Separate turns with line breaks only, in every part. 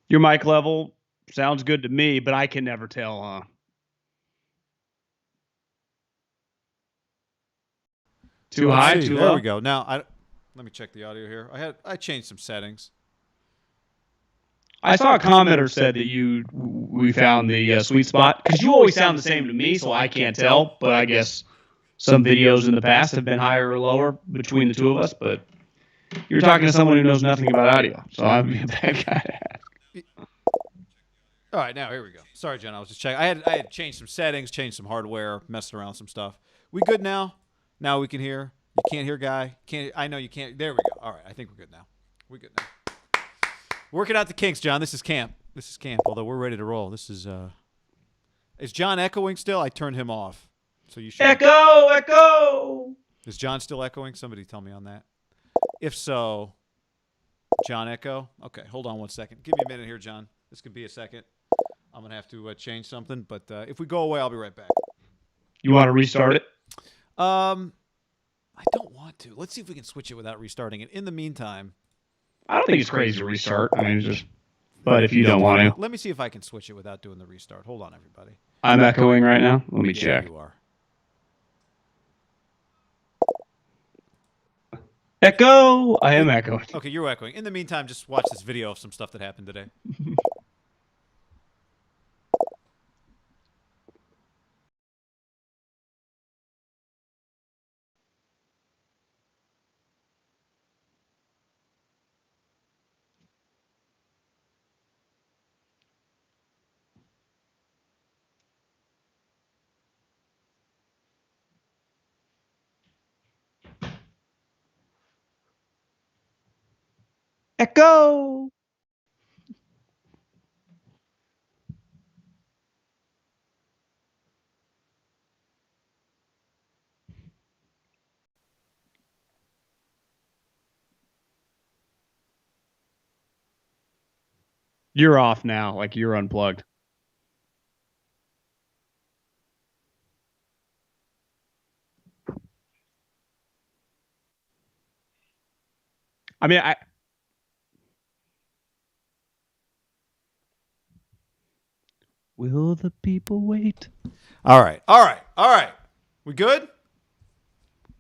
Your mic level sounds good to me, but I can never tell, huh? Too high, too low?
There we go. Now, let me check the audio here. I changed some settings.
I saw a commenter said that we found the sweet spot, because you always sound the same to me, so I can't tell, but I guess some videos in the past have been higher or lower between the two of us, but you're talking to someone who knows nothing about audio, so I'm a bad guy to ask.
All right, now here we go. Sorry, Jen, I was just checking. I had changed some settings, changed some hardware, messed around with some stuff. We good now? Now we can hear. You can't hear, Guy. I know you can't. There we go. All right, I think we're good now. We're good now. Working out the kinks, John. This is camp. Although we're ready to roll. This is John echoing still? I turned him off. So you should.
Echo!
Is John still echoing? Somebody tell me on that. If so, John echo? Okay, hold on one second. Give me a minute here, John. This could be a second. I'm going to have to change something, but if we go away, I'll be right back.
You want to restart it?
I don't want to. Let's see if we can switch it without restarting it. In the meantime,
I don't think it's crazy to restart. I mean, but if you don't want to.
Let me see if I can switch it without doing the restart. Hold on, everybody.
I'm echoing right now. Let me check.
You are.
Echo! I am echoing.
Okay, you're echoing. In the meantime, just watch this video of some stuff that happened today.
Echo! You're off now, like you're unplugged. I mean, Will the people wait?
All right. We good?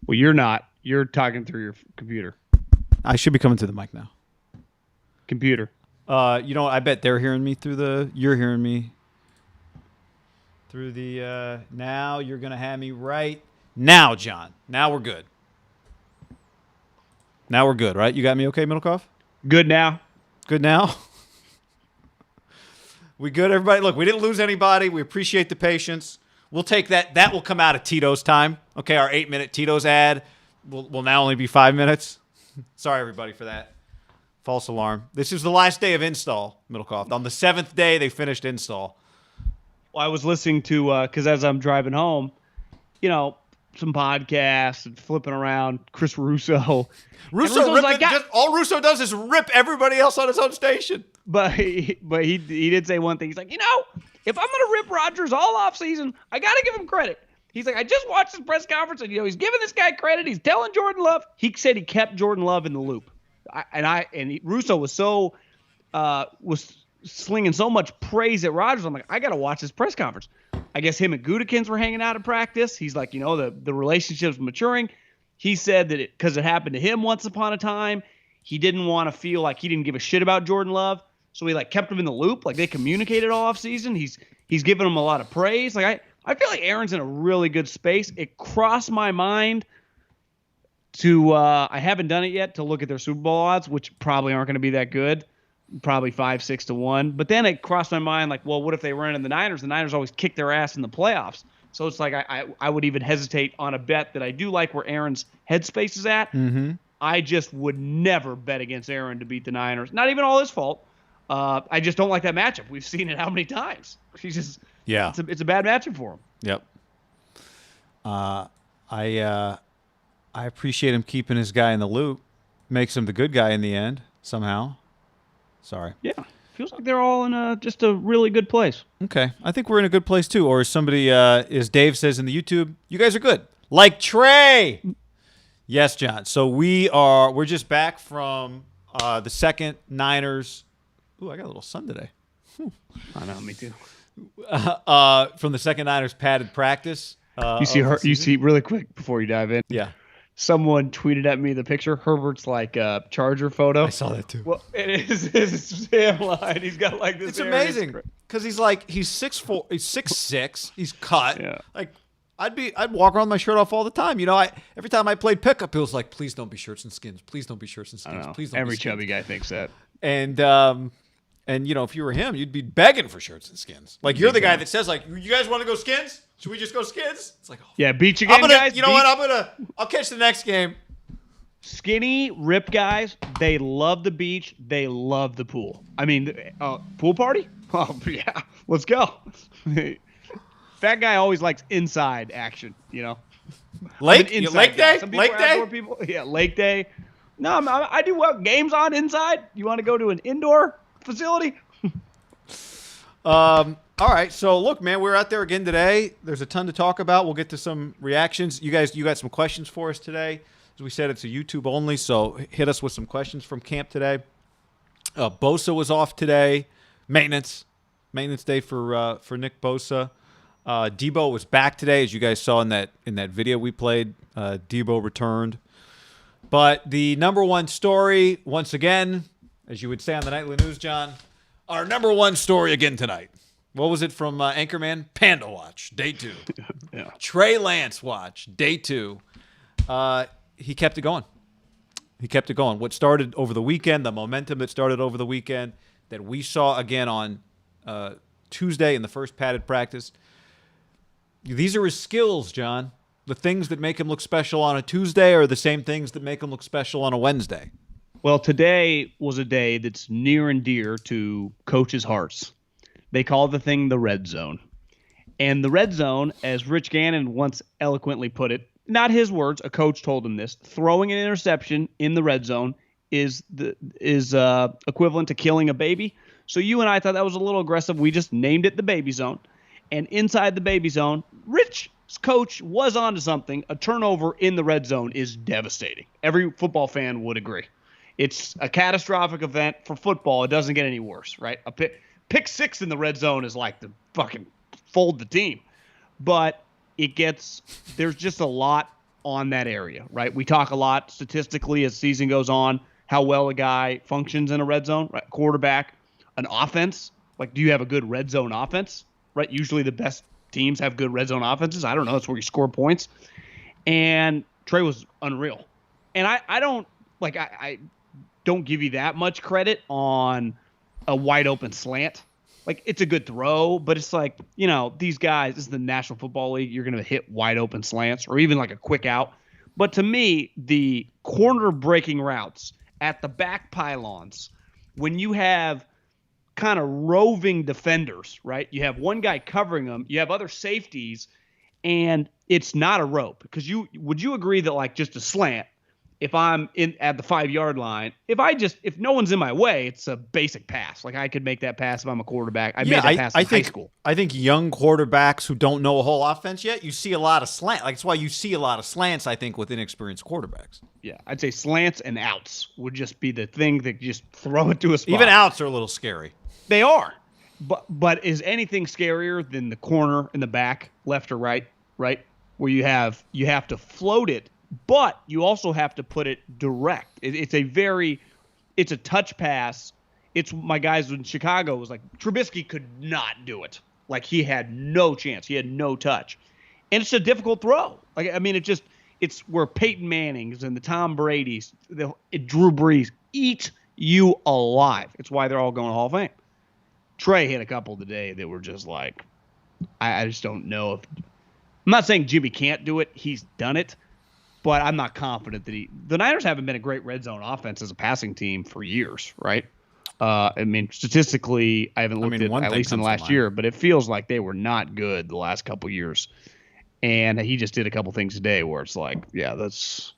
Well, you're not. You're talking through your computer.
I should be coming through the mic now.
Computer.
You know, I bet they're hearing me you're hearing me through the, now you're going to have me right now, John. Now we're good. Now we're good, right? You got me okay, Middlecoff?
Good now.
Good now? We good, everybody? Look, we didn't lose anybody. We appreciate the patience. We'll take that. That will come out of Tito's time. Okay, our 8-minute Tito's ad will now only be 5 minutes. Sorry, everybody, for that. False alarm. This is the last day of install, Middlecoff. On the 7th day, they finished install.
Well, I was listening to, because as I'm driving home, you know, some podcasts and flipping around Chris Russo.
All Russo does is rip everybody else on his own station.
But he did say one thing. He's like, you know, if I'm going to rip Rodgers all off season, I got to give him credit. He's like, I just watched his press conference and, you know, he's giving this guy credit. He's telling Jordan Love. He said he kept Jordan Love in the loop. Russo was was slinging so mumuch praise at Rodgers. I'm like, I got to watch this press conference. I guess him and Gutekunst were hanging out at practice. He's like, you know, the relationship's maturing. He said that because it happened to him once upon a time, he didn't want to feel like he didn't give a shit about Jordan Love. So he like kept him in the loop. Like they communicated all off season. He's giving him a lot of praise. Like I feel like Aaron's in a really good space. It crossed my mind to I haven't done it yet to look at their Super Bowl odds, which probably aren't going to be that good. Probably 5-6 to 1. But then it crossed my mind like, well, what if they run in the Niners? The Niners always kick their ass in the playoffs. So it's like I would even hesitate on a bet that I do like where Aaron's headspace is at.
Mm-hmm.
I just would never bet against Aaron to beat the Niners. Not even all his fault. I just don't like that matchup. We've seen it how many times? It's a bad matchup for him.
Yep. I appreciate him keeping his guy in the loop. Makes him the good guy in the end somehow. Sorry.
Yeah. Feels like they're all in just a really good place.
Okay. I think we're in a good place too. Or somebody, as Dave says in the YouTube, you guys are good. Like Trey. Yes, John. So we're just back from the second Niners Ooh, I got a little sun today.
I know, me too.
From the second Niners padded practice.
You see really quick before you dive in.
Yeah.
Someone tweeted at me the picture. Herbert's like Charger photo.
I saw that too.
Well, it is his damn line. He's got like this.
It's amazing because he's 6'4", he's 6'6", he's cut.
Yeah.
Like I'd walk around with my shirt off all the time. You know, every time I played pickup, it was like, please don't be shirts and skins. Please don't be shirts and skins. Please don't.
Every
be skins.
chubby guy thinks that.
And you know, if you were him, you'd be begging for shirts and skins. Like you're the guy that says, like, you guys want to go skins? Should we just go skins? It's like, oh,
yeah, beach again, guys.
You know what? I'll catch the next game.
Skinny, ripped guys, they love the beach. They love the pool. I mean, pool party? Oh, yeah. Let's go. Fat guy always likes inside action, you know?
Lake day? Lake day?
People. Yeah, lake day. No, I do well. Games on inside. You want to go to an indoor facility?
All right. So look, man, we're out there again today. There's a ton to talk about. We'll get to some reactions. You got some questions for us today. As we said, it's a YouTube only, so hit us with some questions from camp today. Bosa was off today. Maintenance day for Nick Bosa. Debo was back today, as you guys saw in that video we played. Debo returned. But the number one story, once again, as you would say on the nightly news, John, our number one story again tonight. What was it from Anchorman? Panda Watch, day 2.
Yeah.
Trey Lance Watch, day 2. He kept it going. What started over the weekend, the momentum that started over the weekend that we saw again on Tuesday in the first padded practice. These are his skills, John. The things that make him look special on a Tuesday are the same things that make him look special on a Wednesday.
Well, today was a day that's near and dear to coaches' hearts. They call the thing the red zone. And the red zone, as Rich Gannon once eloquently put it, not his words, a coach told him this, throwing an interception in the red zone is equivalent to killing a baby. So you and I thought that was a little aggressive. We just named it the baby zone. And inside the baby zone, Rich's coach was onto something. A turnover in the red zone is devastating. Every football fan would agree. It's a catastrophic event for football. It doesn't get any worse, right? A pick six in the red zone is like to fucking fold the team. But there's just a lot on that area, right? We talk a lot statistically as season goes on, how well a guy functions in a red zone, right? Quarterback, an offense. Like, do you have a good red zone offense, right? Usually the best teams have good red zone offenses. I don't know. That's where you score points. And Trey was unreal. And I don't give you that much credit on a wide open slant. Like, it's a good throw, but it's like, you know, these guys, this is the National Football League, you're going to hit wide open slants or even like a quick out. But to me, the corner breaking routes at the back pylons, when you have kind of roving defenders, right? You have one guy covering them, you have other safeties, and it's not a rope. Because would you agree that, like, just a slant, if I'm in at the 5-yard line, if no one's in my way, it's a basic pass. Like, I could make that pass if I'm a quarterback. I made that pass in high school.
I think young quarterbacks who don't know a whole offense yet, you see a lot of slant. Like, that's why you see a lot of slants, I think, with inexperienced quarterbacks.
Yeah, I'd say slants and outs would just be the thing that just throw it to a spot.
Even outs are a little scary.
They are. But is anything scarier than the corner in the back, left or right, where you have to float it, but you also have to put it direct. It's a touch pass. It's my guys in Chicago was like, Trubisky could not do it. Like, he had no chance. He had no touch. And it's a difficult throw. Like, I mean, it's where Peyton Manning's and the Tom Brady's, Drew Brees eat you alive. It's why they're all going to Hall of Fame. Trey hit a couple today that were just like, I just don't know if. I'm not saying Jimmy can't do it. He's done it. But I'm not confident that the Niners haven't been a great red zone offense as a passing team for years, right? I mean, statistically, I haven't looked at least in the last year, but it feels like they were not good the last couple years. And he just did a couple things today where it's like, yeah, that's.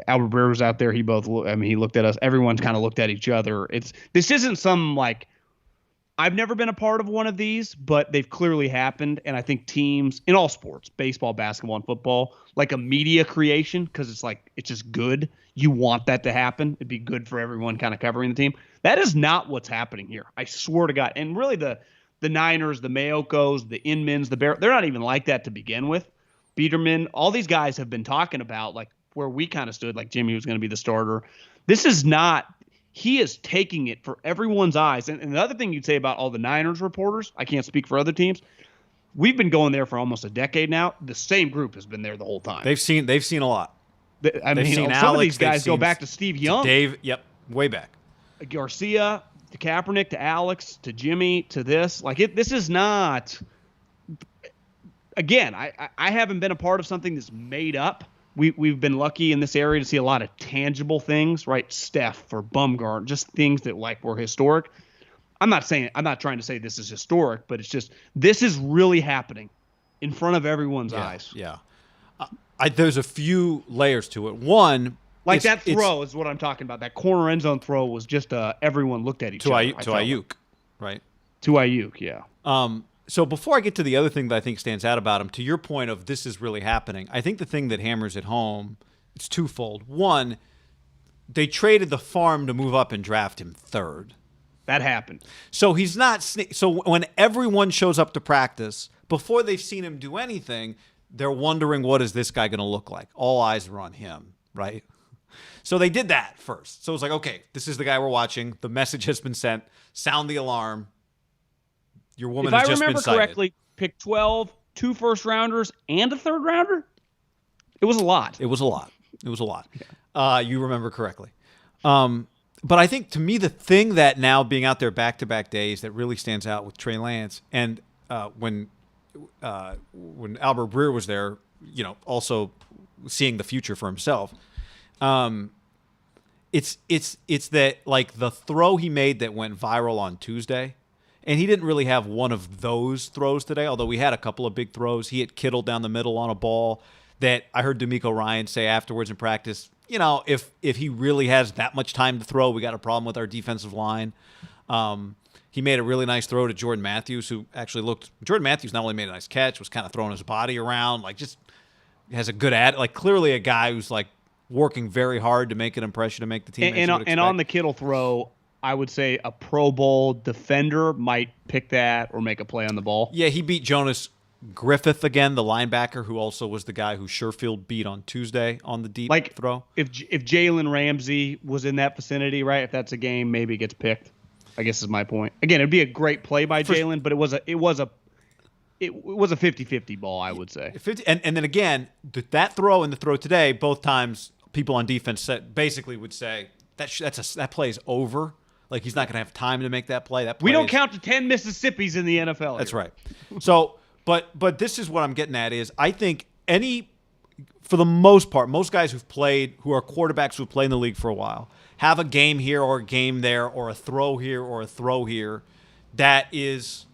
Albert Breer was out there. He looked at us. Everyone's kind of looked at each other. This isn't some, like, I've never been a part of one of these, but they've clearly happened. And I think teams in all sports, baseball, basketball, and football, like a media creation, because it's just good. You want that to happen. It'd be good for everyone kind of covering the team. That is not what's happening here. I swear to God. And really the Niners, the Mayokos, the Inmans, the Bear, they're not even like that to begin with. Biederman, all these guys have been talking about like where we kind of stood, like Jimmy was going to be the starter. This is not. He is taking it for everyone's eyes. And the other thing you'd say about all the Niners reporters, I can't speak for other teams. We've been going there for almost a decade now. The same group has been there the whole time.
They've seen a lot.
I mean, some
Alex,
of these guys go back to Steve Young.
To Dave, yep, way back.
Garcia, to Kaepernick, to Alex, to Jimmy, to this. This is not. Again, I haven't been a part of something that's made up. We've been lucky in this area to see a lot of tangible things, right? Steph or Bumgarner, just things that like were historic. I'm not trying to say this is historic, but it's just this is really happening in front of everyone's eyes.
Yeah. There's a few layers to it. One,
like that throw is what I'm talking about. That corner end zone throw was just everyone looked at each other.
To Ayuk, right?
To Ayuk, yeah.
So before I get to the other thing that I think stands out about him, to your point of this is really happening, I think the thing that hammers it home, it's twofold. One, they traded the farm to move up and draft him third.
That happened.
So he's not. So when everyone shows up to practice, before they've seen him do anything, they're wondering what is this guy going to look like. All eyes are on him, right? So they did that first. So it's like, okay, this is the guy we're watching. The message has been sent. Sound the alarm. Your woman has just been cited.
If I remember correctly, pick 12, 2 first-rounders, and a third-rounder? It was a lot.
It was a lot. You remember correctly. But I think, to me, the thing that now being out there back-to-back days that really stands out with Trey Lance, and when Albert Breer was there, also seeing the future for himself, it's that, like, the throw he made that went viral on Tuesday. And he didn't really have one of those throws today, although we had a couple of big throws. He hit Kittle down the middle on a ball that I heard D'Amico Ryan say afterwards in practice, if he really has that much time to throw, we got a problem with our defensive line. He made a really nice throw to Jordan Matthews, who actually looked – Jordan Matthews not only made a nice catch, was kind of throwing his body around, like just has a good like clearly a guy who's like working very hard to make an impression to make the team.
And on the Kittle throw – I would say a Pro Bowl defender might pick that or make a play on the ball.
Yeah, he beat Jonas Griffith again, the linebacker, who also was the guy who Sherfield beat on Tuesday on the deep throw.
If Jalen Ramsey was in that vicinity, right? If that's a game, maybe it gets picked. I guess is my point. Again, it'd be a great play by Jalen, but it was a 50-50 ball, I would say.
And then again, that throw and the throw today, both times people on defense basically would say that play is over. Like, he's not going to have time to make that play.
We don't count to 10 Mississippis in the NFL.
That's right. So, but this is what I'm getting at is I think for the most part, most guys who are quarterbacks who've played in the league for a while, have a game here or a game there or a throw here or a throw here that is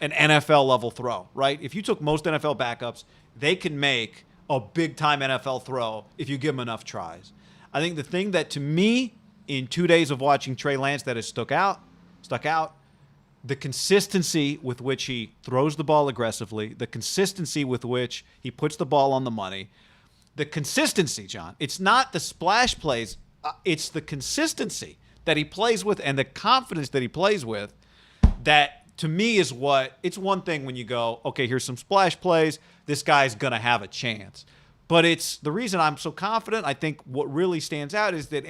an NFL-level throw, right? If you took most NFL backups, they can make a big-time NFL throw if you give them enough tries. I think the thing that, to me, in 2 days of watching Trey Lance that has stuck out, the consistency with which he throws the ball aggressively, the consistency with which he puts the ball on the money, the consistency, John. It's not the splash plays. It's the consistency that he plays with and the confidence that he plays with that, to me, is it's one thing when you go, okay, here's some splash plays. This guy's going to have a chance. But it's the reason I'm so confident. I think what really stands out is that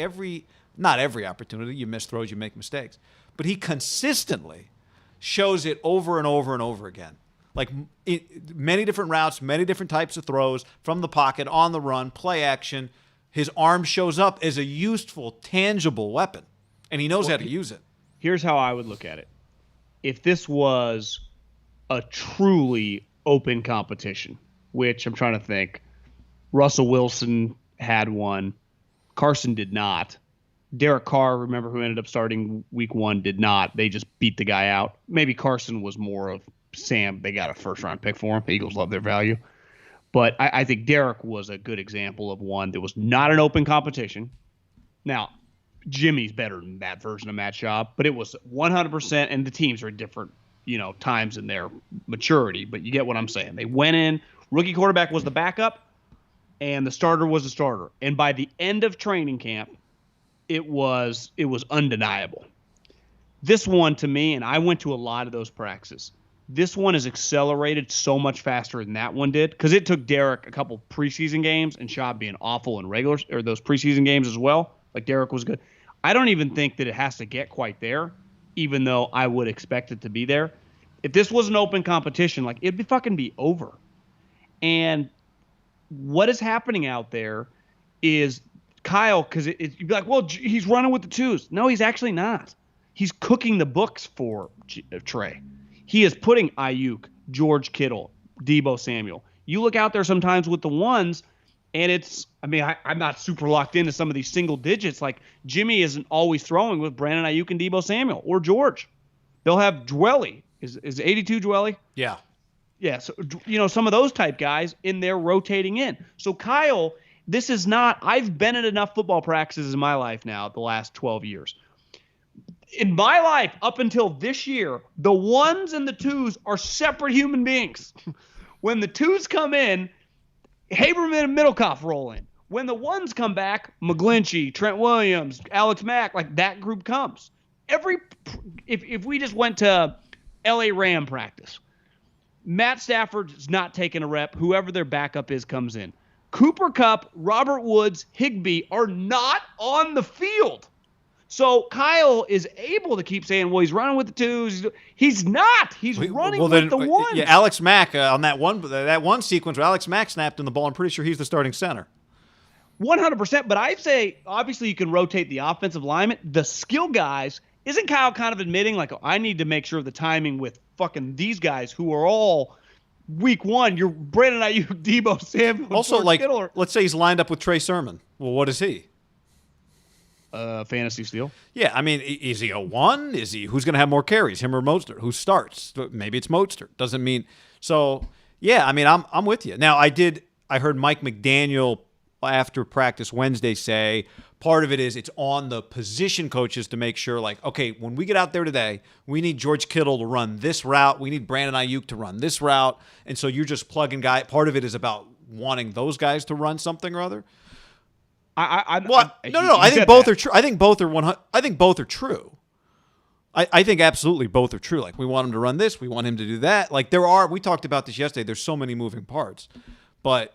not every opportunity, you miss throws, you make mistakes, but he consistently shows it over and over and over again. Like many different routes, many different types of throws from the pocket, on the run, play action. His arm shows up as a useful, tangible weapon, and he knows how to use it.
Here's how I would look at it. If this was a truly open competition, which I'm trying to think, Russell Wilson had one, Carson did not. Derek Carr, remember, who ended up starting week 1, did not. They just beat the guy out. Maybe Carson was more of Sam. They got a first-round pick for him. The Eagles love their value. But I think Derek was a good example of one that was not an open competition. Now, Jimmy's better than that version of Matt Schaub, but it was 100%, and the teams are different, times in their maturity, but you get what I'm saying. They went in, rookie quarterback was the backup, and the starter was the starter. And by the end of training camp, it was undeniable. This one, to me, and I went to a lot of those practices, this one is accelerated so much faster than that one did, because it took Derek a couple preseason games and Schaub being awful in regular or those preseason games as well. Like, Derek was good. I don't even think that it has to get quite there, even though I would expect it to be there. If this was an open competition, like, it'd fucking be over. And what is happening out there is Kyle, because you'd be like, well, he's running with the twos. No, he's actually not. He's cooking the books for Trey. He is putting Ayuk, George Kittle, Deebo Samuel. You look out there sometimes with the ones, and I'm not super locked into some of these single digits. Like, Jimmy isn't always throwing with Brandon Ayuk and Deebo Samuel or George. They'll have Dwelly. Is 82 Dwelly?
Yeah.
Yeah, so, some of those type guys in there rotating in. So, Kyle, this is not – I've been at enough football practices in my life now the last 12 years. In my life, up until this year, the ones and the twos are separate human beings. When the twos come in, Haberman and Middlecoff roll in. When the ones come back, McGlinchey, Trent Williams, Alex Mack, like, that group comes. If we just went to L.A. Ram practice, Matt Stafford is not taking a rep. Whoever their backup is comes in. Cooper Kupp, Robert Woods, Higbee are not on the field. So Kyle is able to keep saying, well, he's running with the twos. He's not. He's running with the ones.
Yeah, Alex Mack on that one sequence where Alex Mack snapped in the ball, I'm pretty sure he's the starting center.
100%. But I'd say, obviously, you can rotate the offensive lineman. The skill guys, isn't Kyle kind of admitting, like, I need to make sure the timing with fucking these guys who are all week one, you're Brandon Ayuk, Deebo Samuel.
Also, like, let's say he's lined up with Trey Sermon. Well, what is he?
Fantasy steal.
Yeah, I mean, is he a one? Is he who's going to have more carries, him or Mostert? Who starts? Maybe it's Mostert. Doesn't mean so. Yeah, I mean, I'm with you. Now, I heard Mike McDaniel after practice Wednesday say part of it is it's on the position coaches to make sure, like, okay, when we get out there today, we need George Kittle to run this route. We need Brandon Ayuk to run this route. And so you're just plugging guys. Part of it is about wanting those guys to run something or other. No. I think both are true. I think both are 100. I think both are true. I think absolutely both are true. Like, we want him to run this, we want him to do that. Like, we talked about this yesterday. There's so many moving parts, but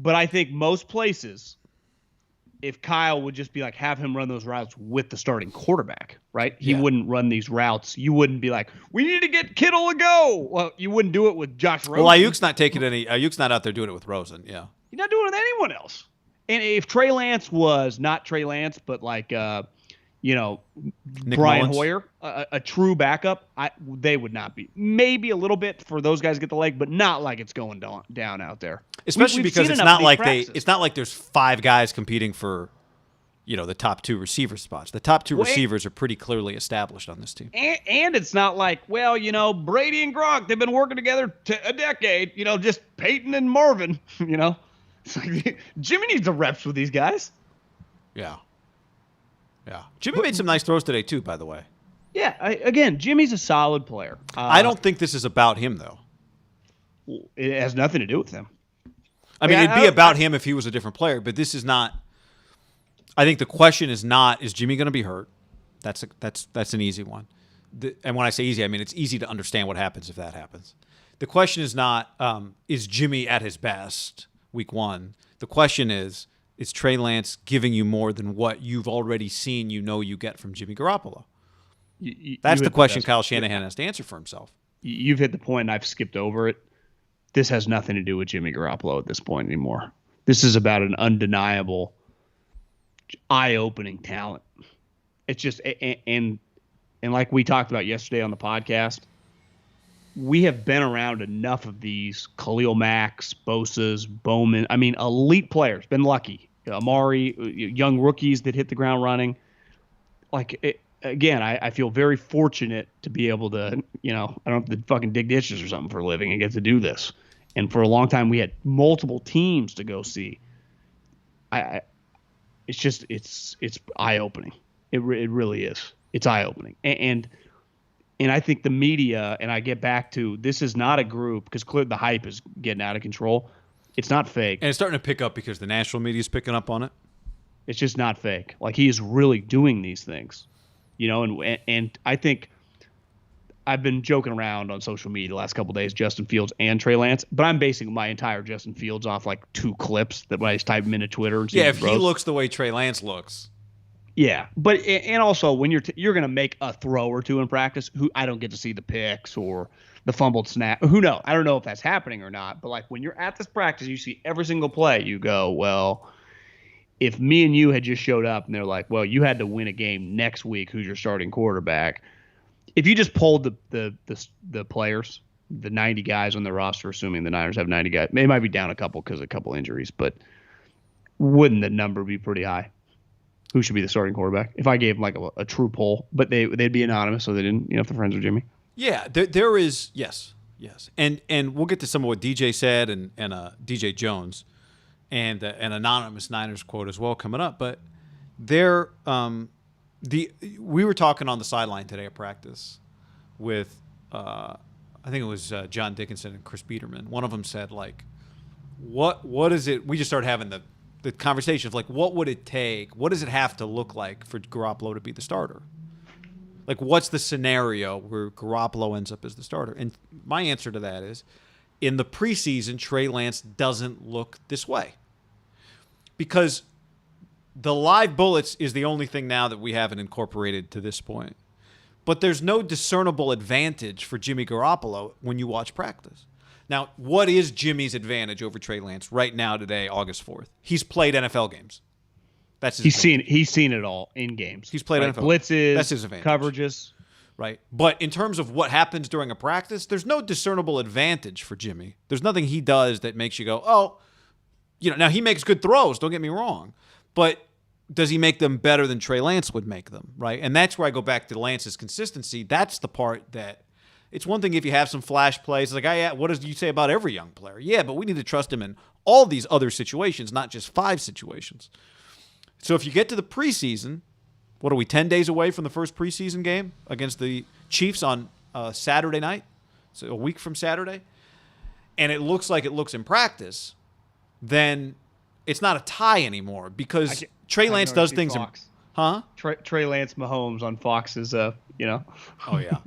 I think most places, if Kyle would just be like, have him run those routes with the starting quarterback, right? He wouldn't run these routes. You wouldn't be like, we need to get Kittle to go. Well, you wouldn't do it with Josh Rosen.
Well, Ayuk's not out there doing it with Rosen. Yeah,
he's not doing it with anyone else. And if Trey Lance was not Trey Lance, but like, Brian
Mullins.
Hoyer, a true backup, they would not be. Maybe a little bit for those guys to get the leg, but not like it's going down out there.
Especially because it's not like there's five guys competing for, the top two receiver spots. The top two receivers are pretty clearly established on this team.
And it's not like, well, Brady and Gronk, they've been working together a decade. Just Peyton and Marvin. It's like, Jimmy needs the reps with these guys.
Yeah. Jimmy made some nice throws today too, by the way.
Yeah. Again, Jimmy's a solid player.
I don't think this is about him though.
It has nothing to do with him.
I mean, it'd be about him if he was a different player, but this is not. I think the question is not, is Jimmy going to be hurt? That's an easy one. And when I say easy, I mean it's easy to understand what happens if that happens. The question is not, is Jimmy at his best week one? The question is Trey Lance giving you more than what you've already seen you get from Jimmy Garoppolo? That's the question Kyle Shanahan has to answer for himself.
You've hit the point, and I've skipped over it. This has nothing to do with Jimmy Garoppolo at this point anymore. This is about an undeniable, eye-opening talent. It's just and like we talked about yesterday on the podcast, we have been around enough of these Khalil Macks, Bosa's, Bowman. I mean, elite players. Been lucky. Amari, young rookies that hit the ground running. Like, I feel very fortunate to be able to, I don't have to fucking dig ditches or something for a living and get to do this. And for a long time, we had multiple teams to go see. it's eye opening. It really is. It's eye opening. And I think the media, and I get back to, this is not a group, because clearly the hype is getting out of control. It's not fake.
And it's starting to pick up because the national media is picking up on it.
It's just not fake. Like, he is really doing these things, and I think I've been joking around on social media the last couple of days, Justin Fields and Trey Lance, but I'm basing my entire Justin Fields off like 2 clips that when I just type them into Twitter. And see
if he looks the way Trey Lance looks.
Yeah, but and also when you're gonna make a throw or two in practice, who I don't get to see the picks or the fumbled snap. Who knows? I don't know if that's happening or not. But like when you're at this practice, you see every single play. You go, well, if me and you had just showed up and they're like, well, you had to win a game next week. Who's your starting quarterback? If you just polled the players, the 90 guys on the roster, assuming the Niners have 90 guys, they might be down a couple because of a couple injuries, but wouldn't the number be pretty high? Who should be the starting quarterback? If I gave them like a true poll, but they'd be anonymous, so they didn't, if they're friends with Jimmy.
Yeah, there is, yes, and we'll get to some of what DJ said and DJ Jones and an anonymous Niners quote as well coming up, but there. We were talking on the sideline today at practice with, I think it was John Dickinson and Chris Biederman. One of them said, like, what is it? We just started having the conversation of, like, what would it take? What does it have to look like for Garoppolo to be the starter? Like, what's the scenario where Garoppolo ends up as the starter? And my answer to that is, in the preseason, Trey Lance doesn't look this way. Because the live bullets is the only thing now that we haven't incorporated to this point. But there's no discernible advantage for Jimmy Garoppolo when you watch practice. Now, what is Jimmy's advantage over Trey Lance right now today, August 4th? He's played NFL games. That's his
he's seen it all in games.
He's played NFL
blitzes,
that's his advantage.
Coverages.
Right. But in terms of what happens during a practice, there's no discernible advantage for Jimmy. There's nothing he does that makes you go, oh, now he makes good throws, don't get me wrong. But does he make them better than Trey Lance would make them, right? And that's where I go back to Lance's consistency. That's the part that it's one thing if you have some flash plays. Like, what does you say about every young player? Yeah, but we need to trust him in all these other situations, not just 5 situations. So if you get to the preseason, what are we, 10 days away from the first preseason game against the Chiefs on Saturday night? So a week from Saturday. And it looks like it looks in practice, then it's not a tie anymore because Trey Lance does things.
Trey Lance Mahomes on Fox is,
Oh, yeah.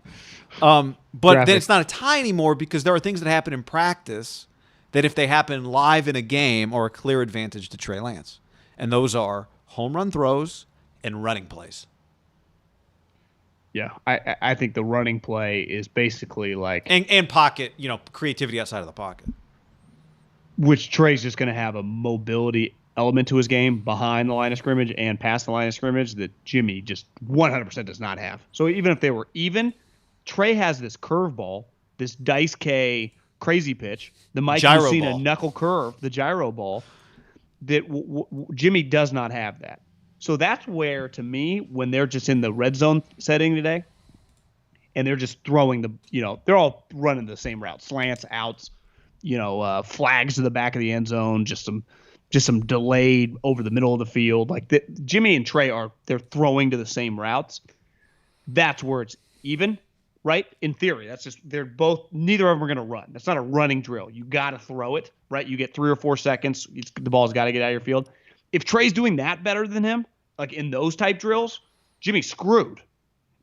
But then it's not a tie anymore because there are things that happen in practice that if they happen live in a game are a clear advantage to Trey Lance. And those are home run throws and running plays.
Yeah, I think the running play is basically like...
And pocket, creativity outside of the pocket.
Which Trey's just going to have a mobility element to his game behind the line of scrimmage and past the line of scrimmage that Jimmy just 100% does not have. So even if they were even, Trey has this curveball, this Dice K crazy pitch, the Mike Mussina knuckle curve, the gyro ball, that Jimmy does not have that. So that's where, to me, when they're just in the red zone setting today, and they're just throwing they're all running the same route, slants, outs, flags to the back of the end zone, just some delayed over the middle of the field. Like Jimmy and Trey they're throwing to the same routes. That's where it's even, right? In theory, neither of them are going to run. That's not a running drill. You got to throw it, right? You get 3 or 4 seconds. The ball's got to get out of your field. If Trey's doing that better than him, like in those type drills, Jimmy's screwed.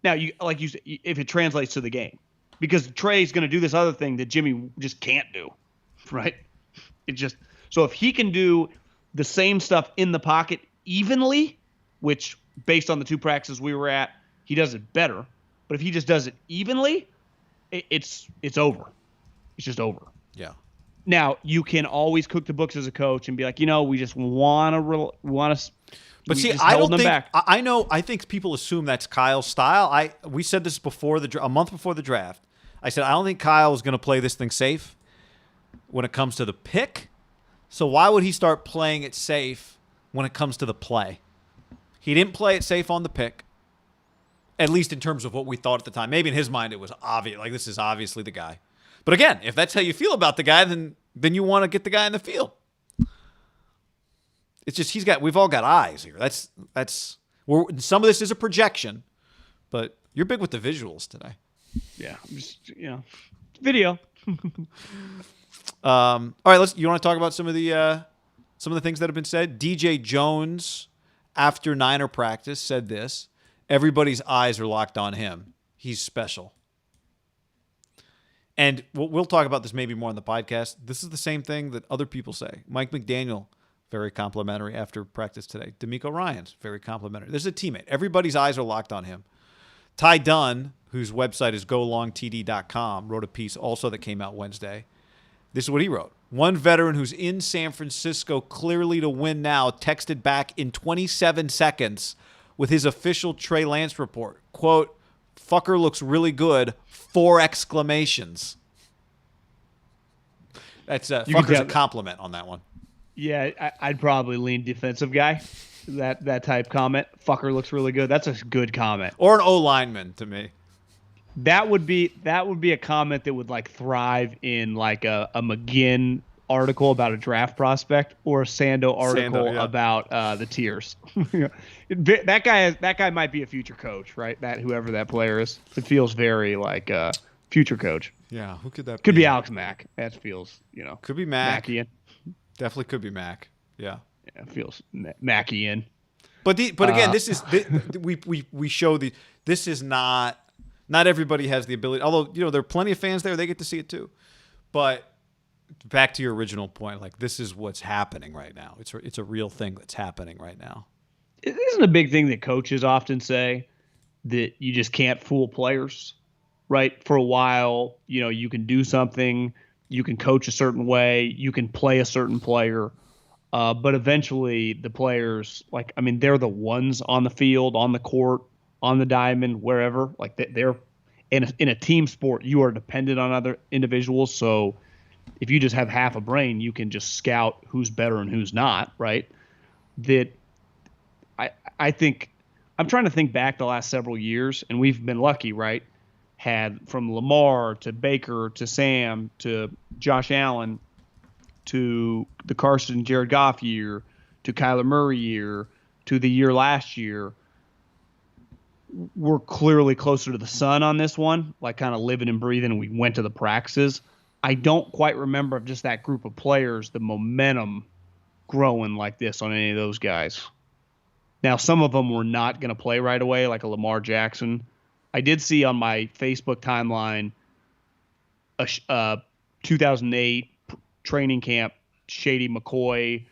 Now, if it translates to the game, because Trey's going to do this other thing that Jimmy just can't do, right? So if he can do the same stuff in the pocket evenly, which based on the 2 practices we were at, he does it better. But if he just does it evenly, it's over. It's just over.
Yeah.
Now you can always cook the books as a coach and be like, we just want to.
But see, I don't think I know. I think people assume that's Kyle's style. We said this before a month before the draft. I said I don't think Kyle is going to play this thing safe when it comes to the pick. So why would he start playing it safe when it comes to the play? He didn't play it safe on the pick, at least in terms of what we thought at the time. Maybe in his mind it was obvious, like this is obviously the guy. But again, if that's how you feel about the guy, then you want to get the guy in the field. It's just we've all got eyes here. Some of this is a projection, but you're big with the visuals today.
Yeah, just video.
All right, you want to talk about some of the things that have been said? DJ Jones, after Niner practice, said this: everybody's eyes are locked on him. He's special. And we'll talk about this maybe more on the podcast. This is the same thing that other people say. Mike McDaniel, very complimentary after practice today. D'Amico Ryans, very complimentary. This is a teammate. Everybody's eyes are locked on him. Ty Dunn, whose website is golongtd.com, wrote a piece also that came out Wednesday. This is what he wrote. One veteran who's in San Francisco clearly to win now texted back in 27 seconds with his official Trey Lance report. Quote, "Fucker looks really good, 4 exclamations." That's fucker's a compliment on that one.
Yeah, I'd probably lean defensive guy. That type comment. Fucker looks really good. That's a good comment.
Or an O lineman to me.
That would be a comment that would like thrive in like a McGinn article about a draft prospect or a Sando article about the tiers. That guy might be a future coach, right? That whoever that player is. It feels very like a future coach.
Yeah, who could that be?
Could be Alex Mack. That feels,
Could be Mack.
Mackian.
Definitely could be Mack. Yeah.
Yeah, it feels Mackian.
But again, this is we show this is not everybody has the ability. Although there are plenty of fans there, they get to see it too. But back to your original point, like this is what's happening right now. It's a real thing that's happening right now.
It isn't a big thing that coaches often say that you just can't fool players, right? For a while, you can do something, you can coach a certain way, you can play a certain player. But eventually the players, they're the ones on the field, on the court, on the diamond, wherever. Like they're in a team sport, you are dependent on other individuals. So if you just have half a brain, you can just scout who's better and who's not, right? That I think I'm trying to think back the last several years, and we've been lucky, right? Had from Lamar to Baker to Sam to Josh Allen to the Carson Jared Goff year, to Kyler Murray year, to the year last year, we're clearly closer to the sun on this one, like kind of living and breathing, and we went to the practices. I don't quite remember of just that group of players, the momentum growing like this on any of those guys. Now, some of them were not going to play right away, like a Lamar Jackson. I did see on my Facebook timeline a 2008 training camp, Shady McCoy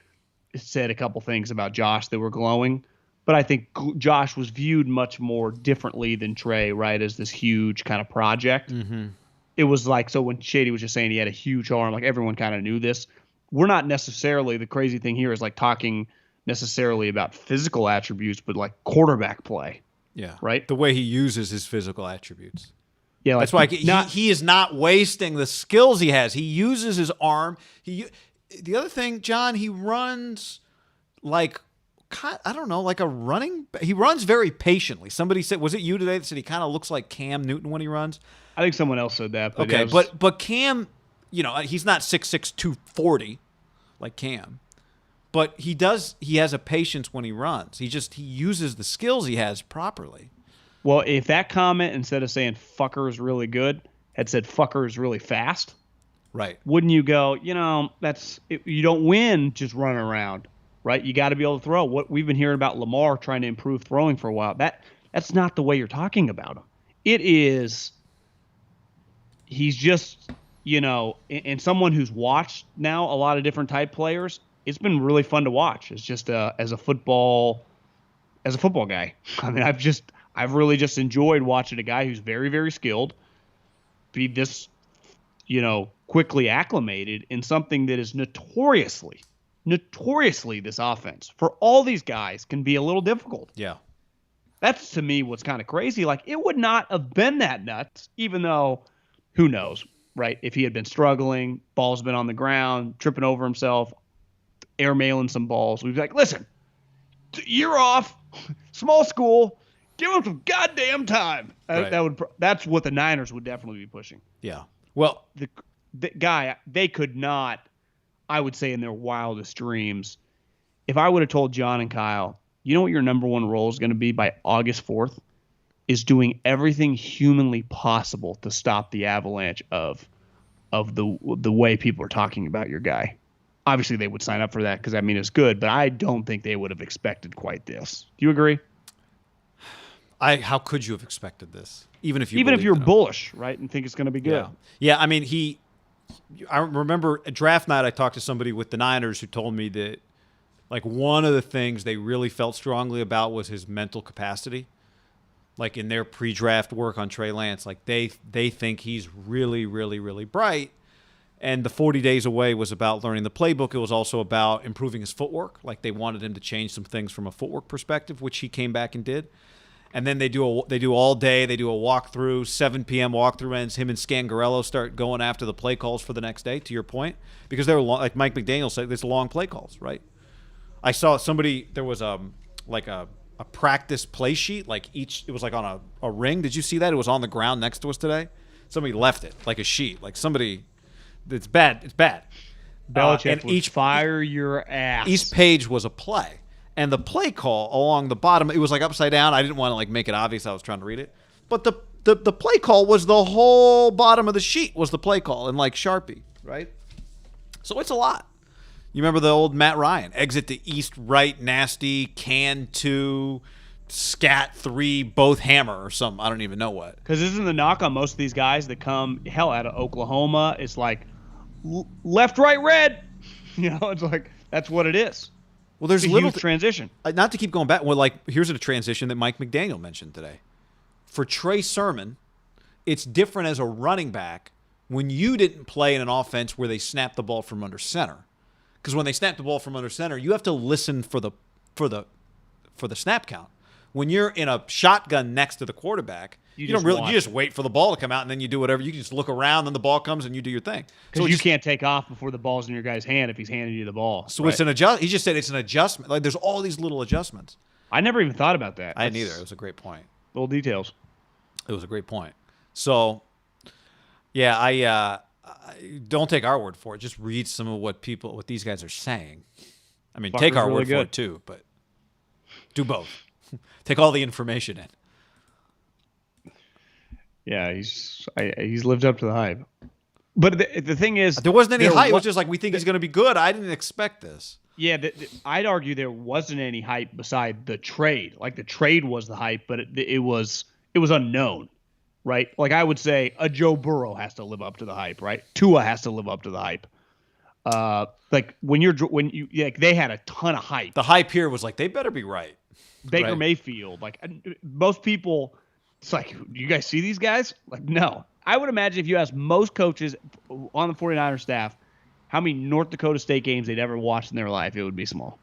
said a couple things about Josh that were glowing, but I think Josh was viewed much more differently than Trey, right, as this huge kind of project. Mm-hmm. It was like, so when Shady was just saying he had a huge arm, like everyone kind of knew this. We're not necessarily, the crazy thing here is like talking necessarily about physical attributes, but like quarterback play.
Yeah.
Right?
The way he uses his physical attributes.
Yeah,
that's why he is not wasting the skills he has. He uses his arm. The other thing, John, he runs like a running. He runs very patiently. Somebody said, was it you today that said he kind of looks like Cam Newton when he runs?
I think someone else said that. But
okay, but Cam, he's not 6'6", 240 like Cam. But he has a patience when he runs. He uses the skills he has properly.
Well, if that comment, instead of saying fucker is really good, had said fucker is really fast,
right?
Wouldn't you go, you don't win just running around, right? You got to be able to throw. What we've been hearing about Lamar trying to improve throwing for a while, that's not the way you're talking about him. It is, he's just, and someone who's watched now a lot of different type players, it's been really fun to watch. It's just as a football guy. I mean, I've really just enjoyed watching a guy who's very, very skilled be this, quickly acclimated in something that is notoriously this offense for all these guys can be a little difficult.
Yeah.
That's to me what's kind of crazy. Like it would not have been that nuts, even though who knows, right? If he had been struggling, ball's been on the ground, tripping over himself, airmailing some balls, we'd be like, listen, year off, small school, give him some goddamn time.
Right.
That's what the Niners would definitely be pushing.
Yeah. Well,
the guy, they could not, I would say in their wildest dreams, if I would have told John and Kyle, you know what your number one role is going to be by August 4th, is doing everything humanly possible to stop the avalanche of the way people are talking about your guy. Obviously, they would sign up for that because I mean it's good, but I don't think they would have expected quite this. Do you agree?
How could you have expected this? Even if
you're bullish, right, and think it's going to be good.
Yeah. I mean, I remember at draft night I talked to somebody with the Niners who told me that like one of the things they really felt strongly about was his mental capacity. Like in their pre-draft work on Trey Lance, like they think he's really, really, really bright. And the 40 days away was about learning the playbook. It was also about improving his footwork. Like they wanted him to change some things from a footwork perspective, which he came back and did. And then they do all day. They do a walkthrough, 7 p.m. walkthrough ends. Him and Scangarello start going after the play calls for the next day, to your point. Because they were long, like Mike McDaniel said, there's long play calls, right? I saw there was a practice play sheet, it was like on a ring. Did you see that? It was on the ground next to us today. Somebody left it, like a sheet. Like somebody, it's bad. It's bad.
Belichick would fire your ass.
Each page was a play. And the play call along the bottom, it was like upside down. I didn't want to like make it obvious I was trying to read it. But the play call was the whole bottom of the sheet was the play call in like Sharpie, right? So it's a lot. You remember the old Matt Ryan, exit to east, right, nasty, can 2, scat 3, both hammer or something. I don't even know what.
Because isn't the knock on most of these guys that come, hell, out of Oklahoma, it's like left, right, red. You know, it's like that's what it is.
Well, there's a little
transition.
Not to keep going back. Well, like here's a transition that Mike McDaniel mentioned today. For Trey Sermon, it's different as a running back when you didn't play in an offense where they snap the ball from under center. Because when they snap the ball from under center, you have to listen for the snap count. When you're in a shotgun next to the quarterback, you just wait for the ball to come out and then you do whatever. You can just look around, then the ball comes and you do your thing.
Because you can't take off before the ball's in your guy's hand if he's handing you the ball.
So It's an adjust. He just said it's an adjustment. Like there's all these little adjustments.
I never even thought about that.
I didn't either. It was a great point.
Little details.
It was a great point. So, yeah, I don't take our word for it. Just read some of what these guys are saying. I mean, take our word for it too, but do both. Take all the information in.
Yeah, he's lived up to the hype. But the thing is,
there wasn't any hype. It was just like we think he's going to be good. I didn't expect this.
Yeah, I'd argue there wasn't any hype beside the trade. Like the trade was the hype, but it was unknown, right? Like I would say a Joe Burrow has to live up to the hype, right? Tua has to live up to the hype. Like when you like they had a ton of hype.
The hype here was like they better be right.
Baker Mayfield, like most people, it's like, do you guys see these guys? Like, no. I would imagine if you asked most coaches on the 49ers staff how many North Dakota State games they'd ever watched in their life, it would be small.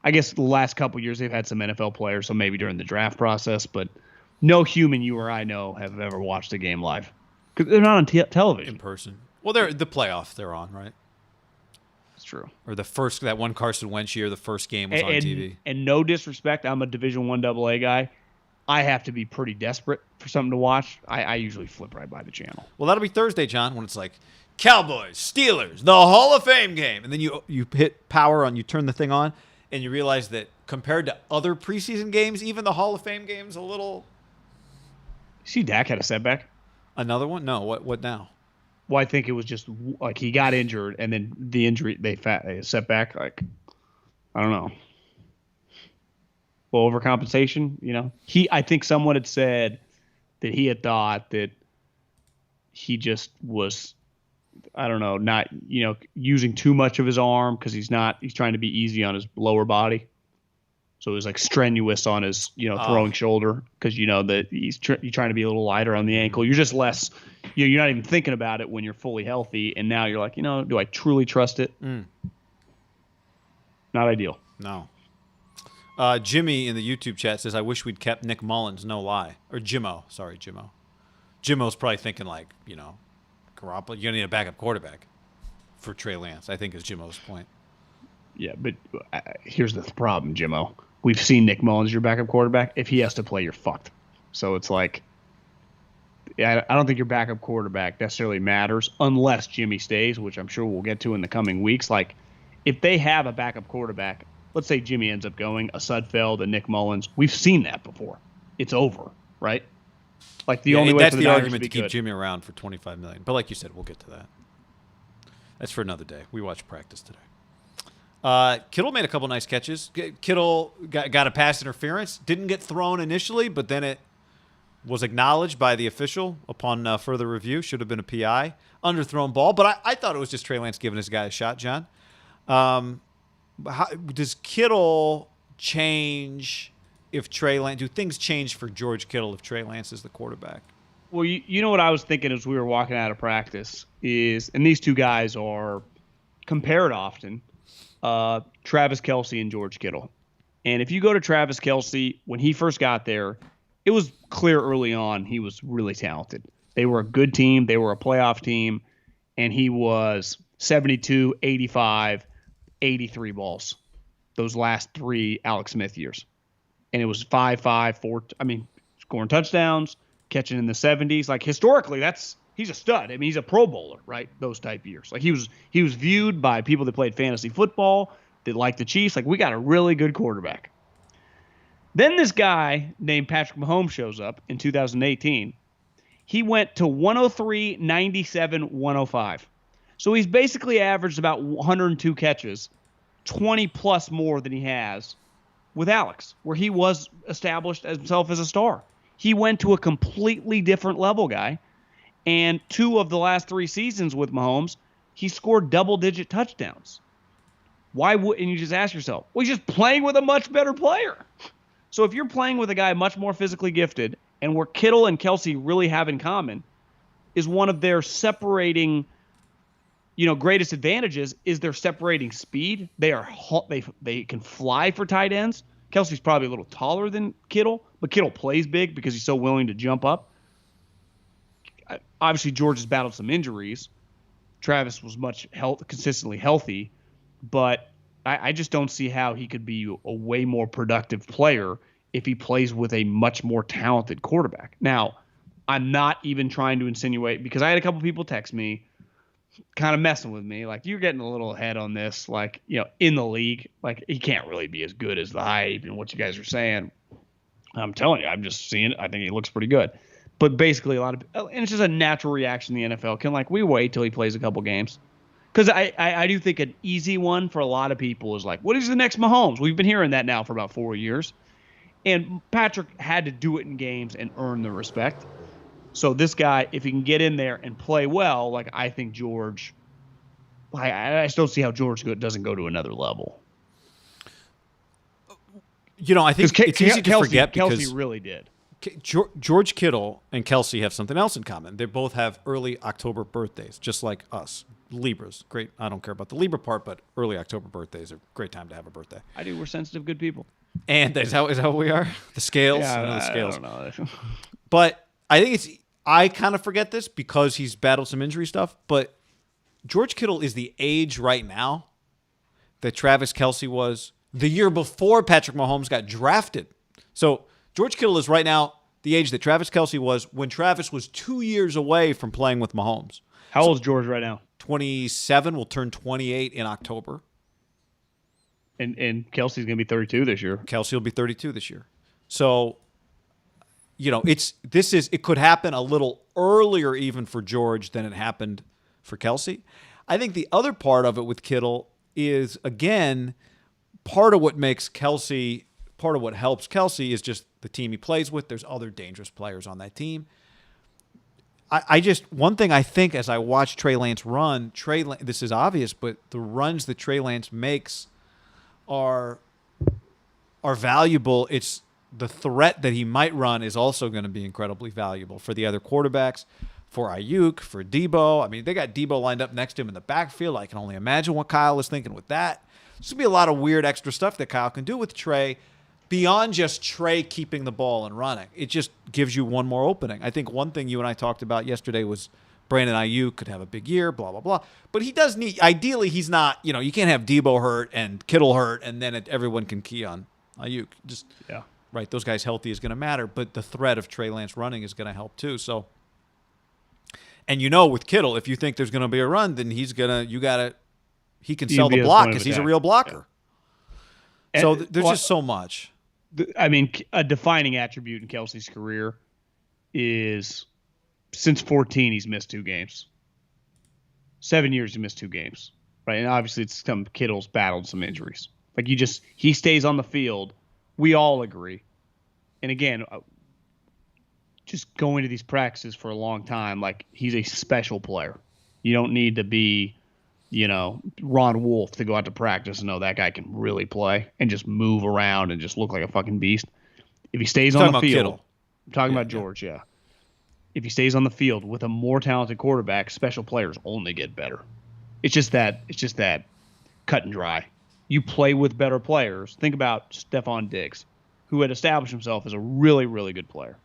I guess the last couple of years they've had some NFL players, so maybe during the draft process, but no human you or I know have ever watched a game live because they're not on television.
In person. Well, they're the playoffs they're on, right?
It's true.
Or that one Carson Wentz year, the first game was on TV.
And no disrespect, I'm a Division I AA guy. I have to be pretty desperate for something to watch. I usually flip right by the channel.
Well, that'll be Thursday, John, when it's like Cowboys, Steelers, the Hall of Fame game. And then you hit power on, you turn the thing on, and you realize that compared to other preseason games, even the Hall of Fame game's a little...
You see Dak had a setback?
Another one? No, what now?
Well, I think it was just like he got injured, and then the injury they set back. Like, I don't know. Well, overcompensation, you know. I think someone had said that he had thought that he just was, I don't know, not using too much of his arm because he's trying to be easy on his lower body. So it was like strenuous on his, throwing shoulder because that you're trying to be a little lighter on the ankle. You're just less. You're not even thinking about it when you're fully healthy, and now you're like, do I truly trust it? Not ideal.
No. Jimmy in the YouTube chat says, I wish we'd kept Nick Mullins, no lie. Or Jimmo. Sorry, Jimmo. Jimmo's probably thinking like, Garoppolo, you're going to need a backup quarterback for Trey Lance, I think is Jimmo's point. Yeah,
but here's the problem, Jimmo. We've seen Nick Mullins, your backup quarterback. If he has to play, you're fucked. So it's like, I don't think your backup quarterback necessarily matters unless Jimmy stays, which I'm sure we'll get to in the coming weeks. Like, if they have a backup quarterback, let's say Jimmy ends up going, a Sudfeld, a Nick Mullins, we've seen that before. It's over, right? Like the only way
that's
for
the
Niners
argument to keep
good.
Jimmy around for $25 million. But like you said, we'll get to that. That's for another day. We watched practice today. Kittle made a couple nice catches. Kittle got a pass interference. Didn't get thrown initially, but then it was acknowledged by the official upon further review. Should have been a PI. Underthrown ball. But I thought it was just Trey Lance giving his guy a shot, John. Does Kittle change if Trey Lance? Do things change for George Kittle if Trey Lance is the quarterback?
Well, you know what I was thinking as we were walking out of practice is, and these two guys are compared often, Travis Kelce and George Kittle. And if you go to Travis Kelce, when he first got there, it was clear early on he was really talented. They were a good team. They were a playoff team. And he was 72, 85, 83 balls those last 3 Alex Smith years. And it was 5-5, 4. I mean, scoring touchdowns, catching in the 70s. Like, historically, he's a stud. I mean, he's a Pro Bowler, right? Those type years. Like, he was viewed by people that played fantasy football, that liked the Chiefs. Like, we got a really good quarterback. Then this guy named Patrick Mahomes shows up in 2018. He went to 103, 97, 105. So he's basically averaged about 102 catches, 20 plus more than he has with Alex, where he was established as himself as a star. He went to a completely different level, guy. And 2 of the last 3 seasons with Mahomes, he scored double-digit touchdowns. Why wouldn't you just ask yourself, well, he's just playing with a much better player. So if you're playing with a guy much more physically gifted, and where Kittle and Kelce really have in common is one of their separating, greatest advantages is their separating speed. They can fly for tight ends. Kelce's probably a little taller than Kittle, but Kittle plays big because he's so willing to jump up. Obviously, George has battled some injuries. Travis was consistently healthy, but I just don't see how he could be a way more productive player if he plays with a much more talented quarterback. Now, I'm not even trying to insinuate, because I had a couple people text me kind of messing with me, like, you're getting a little ahead on this, like, in the league, like, he can't really be as good as the hype and what you guys are saying. I'm telling you, I'm just seeing it. I think he looks pretty good. But basically, and it's just a natural reaction in the NFL. Can, we wait till he plays a couple games? Because I do think an easy one for a lot of people is like, what is the next Mahomes? We've been hearing that now for about 4 years. And Patrick had to do it in games and earn the respect. So this guy, if he can get in there and play well, I think George, I still see how George doesn't go to another level.
I think it's easy to forget because
Kelce really did.
George Kittle and Kelce have something else in common. They both have early October birthdays, just like us. Libras. Great. I don't care about the Libra part, but early October birthdays are a great time to have a birthday.
I do. We're sensitive, good people.
And is that what we are? The scales?
Yeah,
I know the scales.
I don't know.
But I think I kind of forget this because he's battled some injury stuff, but George Kittle is the age right now that Travis Kelce was the year before Patrick Mahomes got drafted. So George Kittle is right now the age that Travis Kelce was when Travis was 2 years away from playing with Mahomes.
How old is George right now?
27, will turn 28 in October.
And Kelce's going to be 32 this year.
Kelce will be 32 this year. So, it could happen a little earlier even for George than it happened for Kelce. I think the other part of it with Kittle is, again, part of what helps Kelce is just the team he plays with. There's other dangerous players on that team. One thing I think as I watch Trey Lance run, this is obvious, but the runs that Trey Lance makes are valuable. It's the threat that he might run is also going to be incredibly valuable for the other quarterbacks, for Ayuk, for Debo. I mean, they got Debo lined up next to him in the backfield. I can only imagine what Kyle is thinking with that. There's going to be a lot of weird extra stuff that Kyle can do with Trey beyond just Trey keeping the ball and running. It just gives you one more opening. I think one thing you and I talked about yesterday was Brandon Ayuk could have a big year, blah, blah, blah. But he does need, ideally, he's not, you can't have Debo hurt and Kittle hurt and then everyone can key on Ayuk. Right, those guys healthy is going to matter, but the threat of Trey Lance running is going to help too. So, and with Kittle, if you think there's going to be a run, then you got to he can sell the block because he's a real blocker.
Yeah.
So there's just so much.
I mean, a defining attribute in Kelsey's career is since 14, he's missed 2 games. 7 years, he missed 2 games. Right. And obviously, it's some Kittle's battled some injuries. Like he stays on the field. We all agree. And again, just going to these practices for a long time, like he's a special player. You don't need to be, Ron Wolf to go out to practice and know that guy can really play and just move around and just look like a fucking beast. If he stays on the field,
Kittle.
I'm talking about George, yeah. If he stays on the field with a more talented quarterback, special players only get better. It's just that cut and dry. You play with better players. Think about Stephon Diggs, who had established himself as a really, really good player.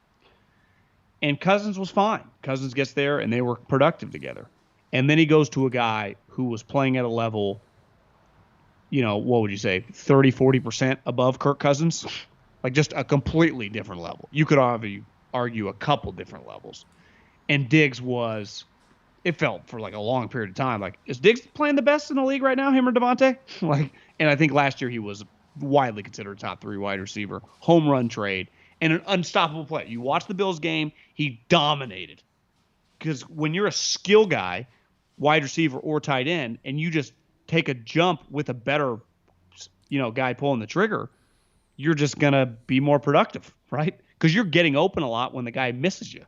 And Cousins was fine. Cousins gets there, and they were productive together. And then he goes to a guy who was playing at a level, what would you say, 30, 40% above Kirk Cousins? Like just a completely different level. You could argue a couple different levels. And Diggs was, it felt for like a long period of time, like, is Diggs playing the best in the league right now, him or Devontae? And I think last year he was widely considered a top 3 wide receiver, home run trade, and an unstoppable player. You watch the Bills game, he dominated. Because when you're a skill guy, wide receiver or tight end, and you just take a jump with a better, guy pulling the trigger, you're just going to be more productive, right? Because you're getting open a lot when the guy misses you.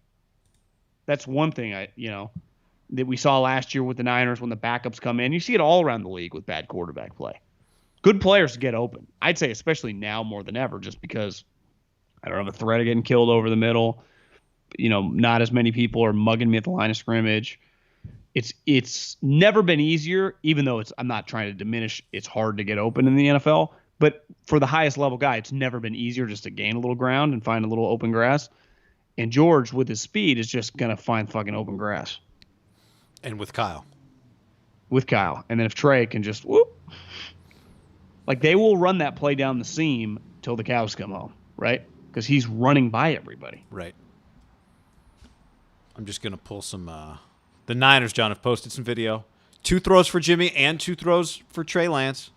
That's one thing that we saw last year with the Niners when the backups come in. You see it all around the league with bad quarterback play. Good players get open. I'd say especially now more than ever, just because I don't have a threat of getting killed over the middle. Not as many people are mugging me at the line of scrimmage. It's never been easier, even though I'm not trying to diminish. It's hard to get open in the NFL, but for the highest level guy, it's never been easier just to gain a little ground and find a little open grass. And George, with his speed, is just going to find fucking open grass.
And with Kyle.
And then if Trey can just whoop. Like they will run that play down the seam till the cows come home, right? Because he's running by everybody.
Right. I'm just going to pull some the Niners, John, have posted some video. 2 throws for Jimmy and 2 throws for Trey Lance.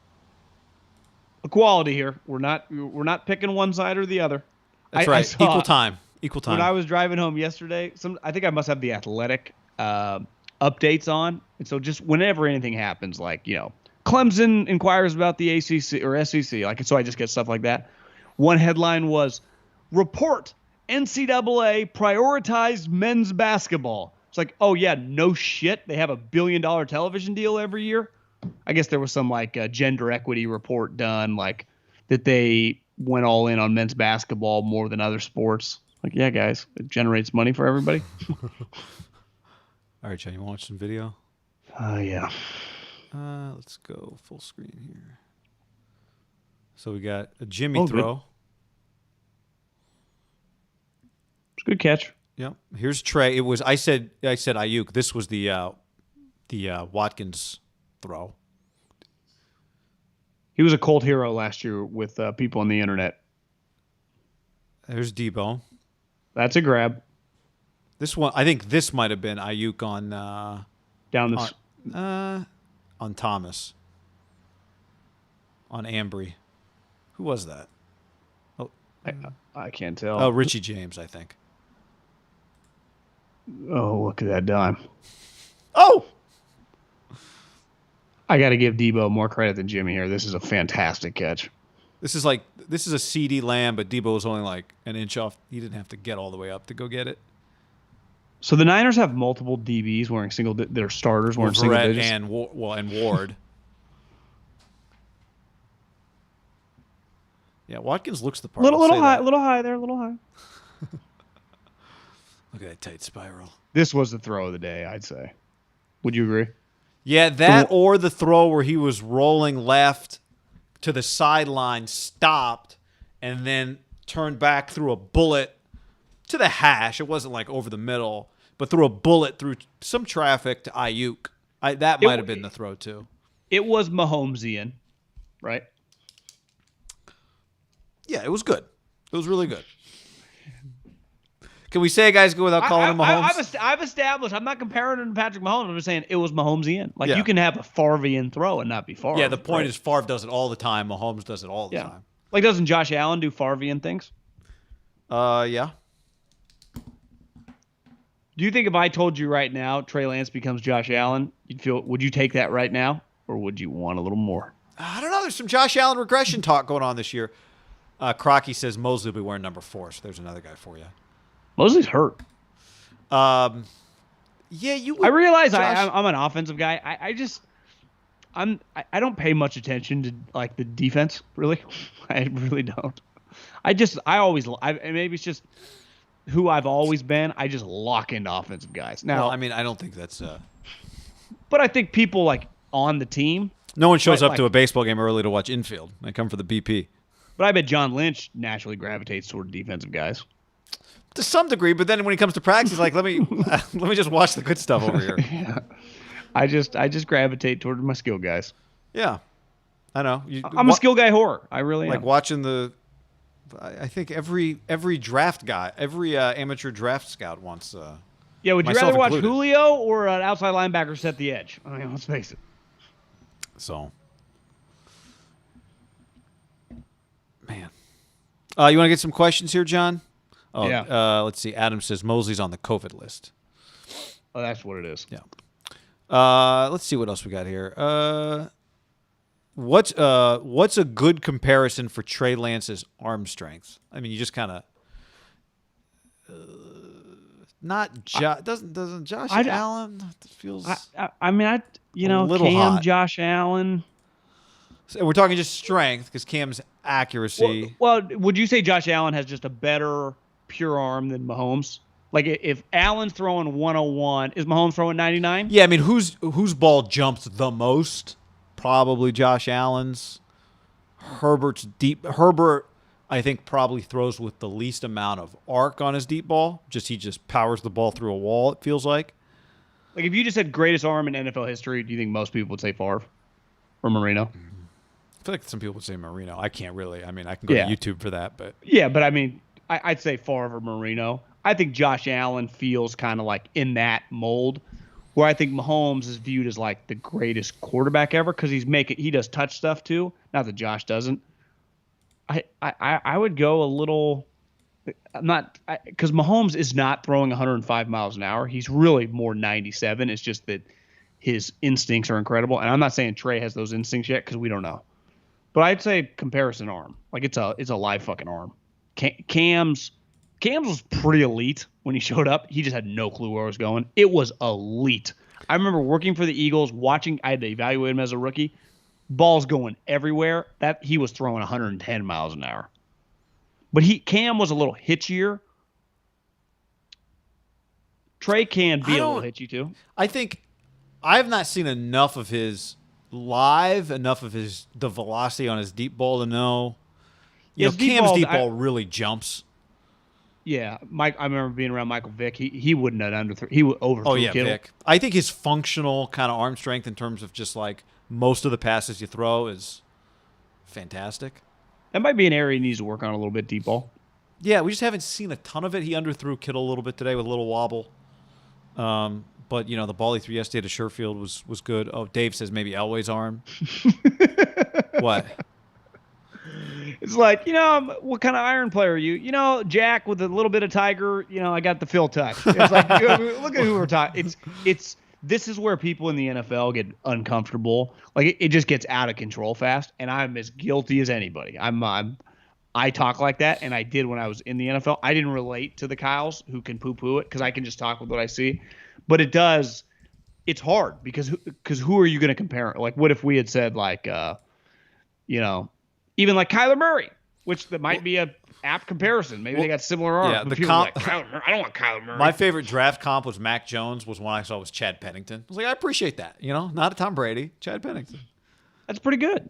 Equality here. We're not picking one side or the other.
That's right. Equal time.
When I was driving home yesterday, I think I must have the Athletic updates on. And so just whenever anything happens, like, Clemson inquires about the ACC or SEC. So I just get stuff like that. One headline was, report NCAA prioritized men's basketball. It's like, oh, yeah, no shit. They have a $1 billion television deal every year. I guess there was some gender equity report done, that they went all in on men's basketball more than other sports. Like, yeah, guys, it generates money for everybody.
All right, John, you want to watch some video?
Yeah.
Let's go full screen here. So we got a Jimmy throw.
Good. It's a good catch.
Yep. Here's Trey. It was I said Ayuk. This was the Watkins throw.
He was a cult hero last year with people on the internet.
There's Debo.
That's a grab.
This one, I think this might have been Ayuk on on Thomas. On Ambry. Who was that? Oh,
I can't tell.
Oh, Richie James, I think.
Oh, look at that dime. Oh! I got to give Debo more credit than Jimmy here. This is a fantastic catch.
This is a CeeDee Lamb, but Debo was only like an inch off. He didn't have to get all the way up to go get it.
So the Niners have multiple DBs wearing their starters wearing single digits.
And Ward. Yeah, Watkins looks the part.
Little high there.
Look at that tight spiral.
This was the throw of the day, I'd say. Would you agree?
Yeah, that or the throw where he was rolling left to the sideline, stopped, and then turned back through a bullet to the hash. It wasn't like over the middle, but threw a bullet through some traffic to Ayuk. That might have been the throw too.
It was Mahomesian, right?
Yeah, it was good. It was really good. Can we say a guy's good without calling him Mahomes?
I've established. I'm not comparing him to Patrick Mahomes. I'm just saying it was Mahomesian. Like
Yeah.
you can have a Favre-ian throw and not be Favre.
Yeah, the point is Favre does it all the time. Mahomes does it all the time.
Like doesn't Josh Allen do Favre-ian things?
Yeah.
Do you think if I told you right now Trey Lance becomes Josh Allen, would you take that right now, or would you want a little more?
I don't know. There's some Josh Allen regression talk going on this year. Crocky says Mosley will be wearing number 4, so there's another guy for you.
Mosley's hurt.
Yeah, you.
I realize I'm an offensive guy. I don't pay much attention to like the defense. Really, I really don't. Maybe it's just who I've always been. I just lock into offensive guys. Now,
Well, I mean, I don't think that's.
But I think people like on the team.
No one shows up to a baseball game early to watch infield. They come for the BP.
But I bet John Lynch naturally gravitates toward defensive guys.
To some degree, but then when he comes to practice, he's like, let me just watch the good stuff over here.
Yeah. I just gravitate toward my skill guys.
Yeah, I know.
I'm a skill guy whore. I really am.
Like watching I think every draft guy, every amateur draft scout wants.
Yeah, would you rather watch Julio or an outside linebacker set the edge? I mean, let's face it.
So, man, you want to get some questions here, John? Oh,
yeah.
Let's see. Adam says Mosley's on the COVID list.
Oh, that's what it is.
Yeah. Let's see what else we got here. What's a good comparison for Trey Lance's arm strength? I mean, you just kind of doesn't Josh Allen feels.
I mean,
a little
Cam,
hot.
Josh Allen.
So we're talking just strength because Cam's accuracy.
Well, would you say Josh Allen has just a better pure arm than Mahomes? Like if Allen's throwing 101, is Mahomes throwing 99?
Yeah, I mean, whose ball jumps the most? Probably Josh Allen's. Herbert's deep. Herbert, I think, probably throws with the least amount of arc on his deep ball. He just powers the ball through a wall, it feels like.
Like if you just said greatest arm in NFL history, do you think most people would say Favre or Marino?
I feel like some people would say Marino. I can't really. I mean, I can go to YouTube for that, but
yeah, but I mean, I'd say Favre or Marino. I think Josh Allen feels kind of like in that mold, where I think Mahomes is viewed as like the greatest quarterback ever because he does touch stuff too. Not that Josh doesn't. I would go a little. I'm not because Mahomes is not throwing 105 miles an hour. He's really more 97. It's just that his instincts are incredible, and I'm not saying Trey has those instincts yet because we don't know. But I'd say comparison arm, like it's a live fucking arm. Cam's was pretty elite when he showed up. He just had no clue where I was going. It was elite. I remember working for the Eagles, I had to evaluate him as a rookie. Balls going everywhere. That he was throwing 110 miles an hour. But Cam was a little hitchier. Trey can be a little hitchy too.
I think I have not seen enough of his live, the velocity on his deep ball to know. Cam's deep ball really jumps.
Yeah, Mike. I remember being around Michael Vick. He wouldn't have underthrown. He would overthrow Kittle.
Vick. I think his functional kind of arm strength in terms of just like most of the passes you throw is fantastic.
That might be an area he needs to work on a little bit, deep ball.
Yeah, we just haven't seen a ton of it. He underthrew Kittle a little bit today with a little wobble. But, the ball he threw yesterday to Sherfield was good. Oh, Dave says maybe Elway's arm. What?
It's like, what kind of iron player are you? Jack with a little bit of Tiger, I got the Phil touch. It's like, look at who we're talking. This is where people in the NFL get uncomfortable. Like it just gets out of control fast, and I'm as guilty as anybody. I talk like that, and I did when I was in the NFL. I didn't relate to the Kyles who can poo-poo it because I can just talk with what I see. But it's hard because who are you going to compare? Like, what if we had said like, even like Kyler Murray, which that might be a apt comparison. Maybe they got similar arms.
Yeah, the
comp. Like, Kyler Murray. I don't want Kyler Murray.
My favorite draft comp was Mac Jones. Was one I saw was Chad Pennington. I was like, I appreciate that. Not a Tom Brady, Chad Pennington.
That's pretty good.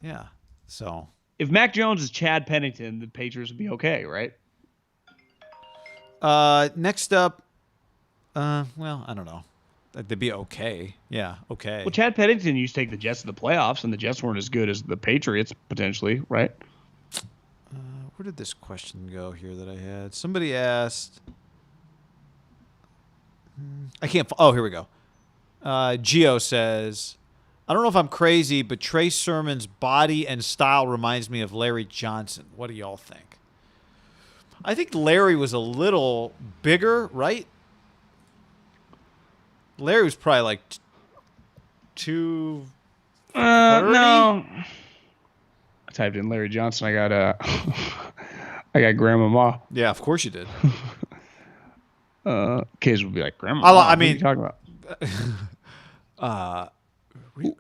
Yeah. So
if Mac Jones is Chad Pennington, the Patriots would be okay, right?
Next up, well, I don't know. They'd be okay. Yeah, okay.
Well, Chad Pennington used to take the Jets to the playoffs, and the Jets weren't as good as the Patriots, potentially, right?
Where did this question go here that I had? Somebody asked. I can't. Oh, here we go. Gio says, I don't know if I'm crazy, but Trey Sermon's body and style reminds me of Larry Johnson. What do y'all think? I think Larry was a little bigger, right? Larry was probably like 230.
No. I typed in Larry Johnson. I got I got Grandmama.
Yeah, of course you did.
Kids would be like, Grandma.
I
What
mean,
are you talking about?
Re-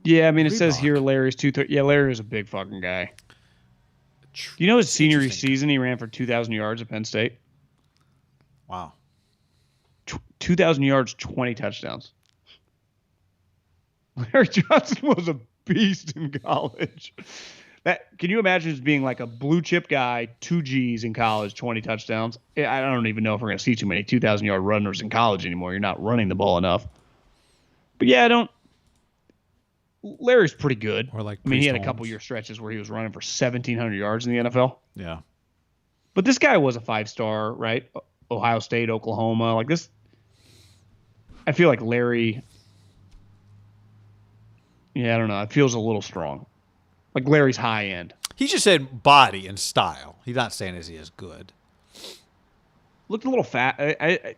Yeah, I mean, it says
Reebok.
here Larry's 230. Yeah, Larry was a big fucking guy. You know his senior season, he ran for 2,000 yards at Penn State?
Wow.
2,000 yards, 20 touchdowns. Larry Johnson was a beast in college. Can you imagine just being like a blue chip guy, 2 Gs in college, 20 touchdowns? I don't even know if we're going to see too many 2,000-yard runners in college anymore. You're not running the ball enough. But yeah, Larry's pretty good.
Or like
I mean, he had a
Priest
couple
Holmes.
year stretches where he was running for 1,700 yards in the NFL.
Yeah.
But this guy was a 5-star, right? Ohio State, Oklahoma. Like this, I feel like Larry. Yeah, I don't know. It feels a little strong. Like Larry's high end.
He just said body and style. He's not saying is he as good.
Looked a little fat. I'd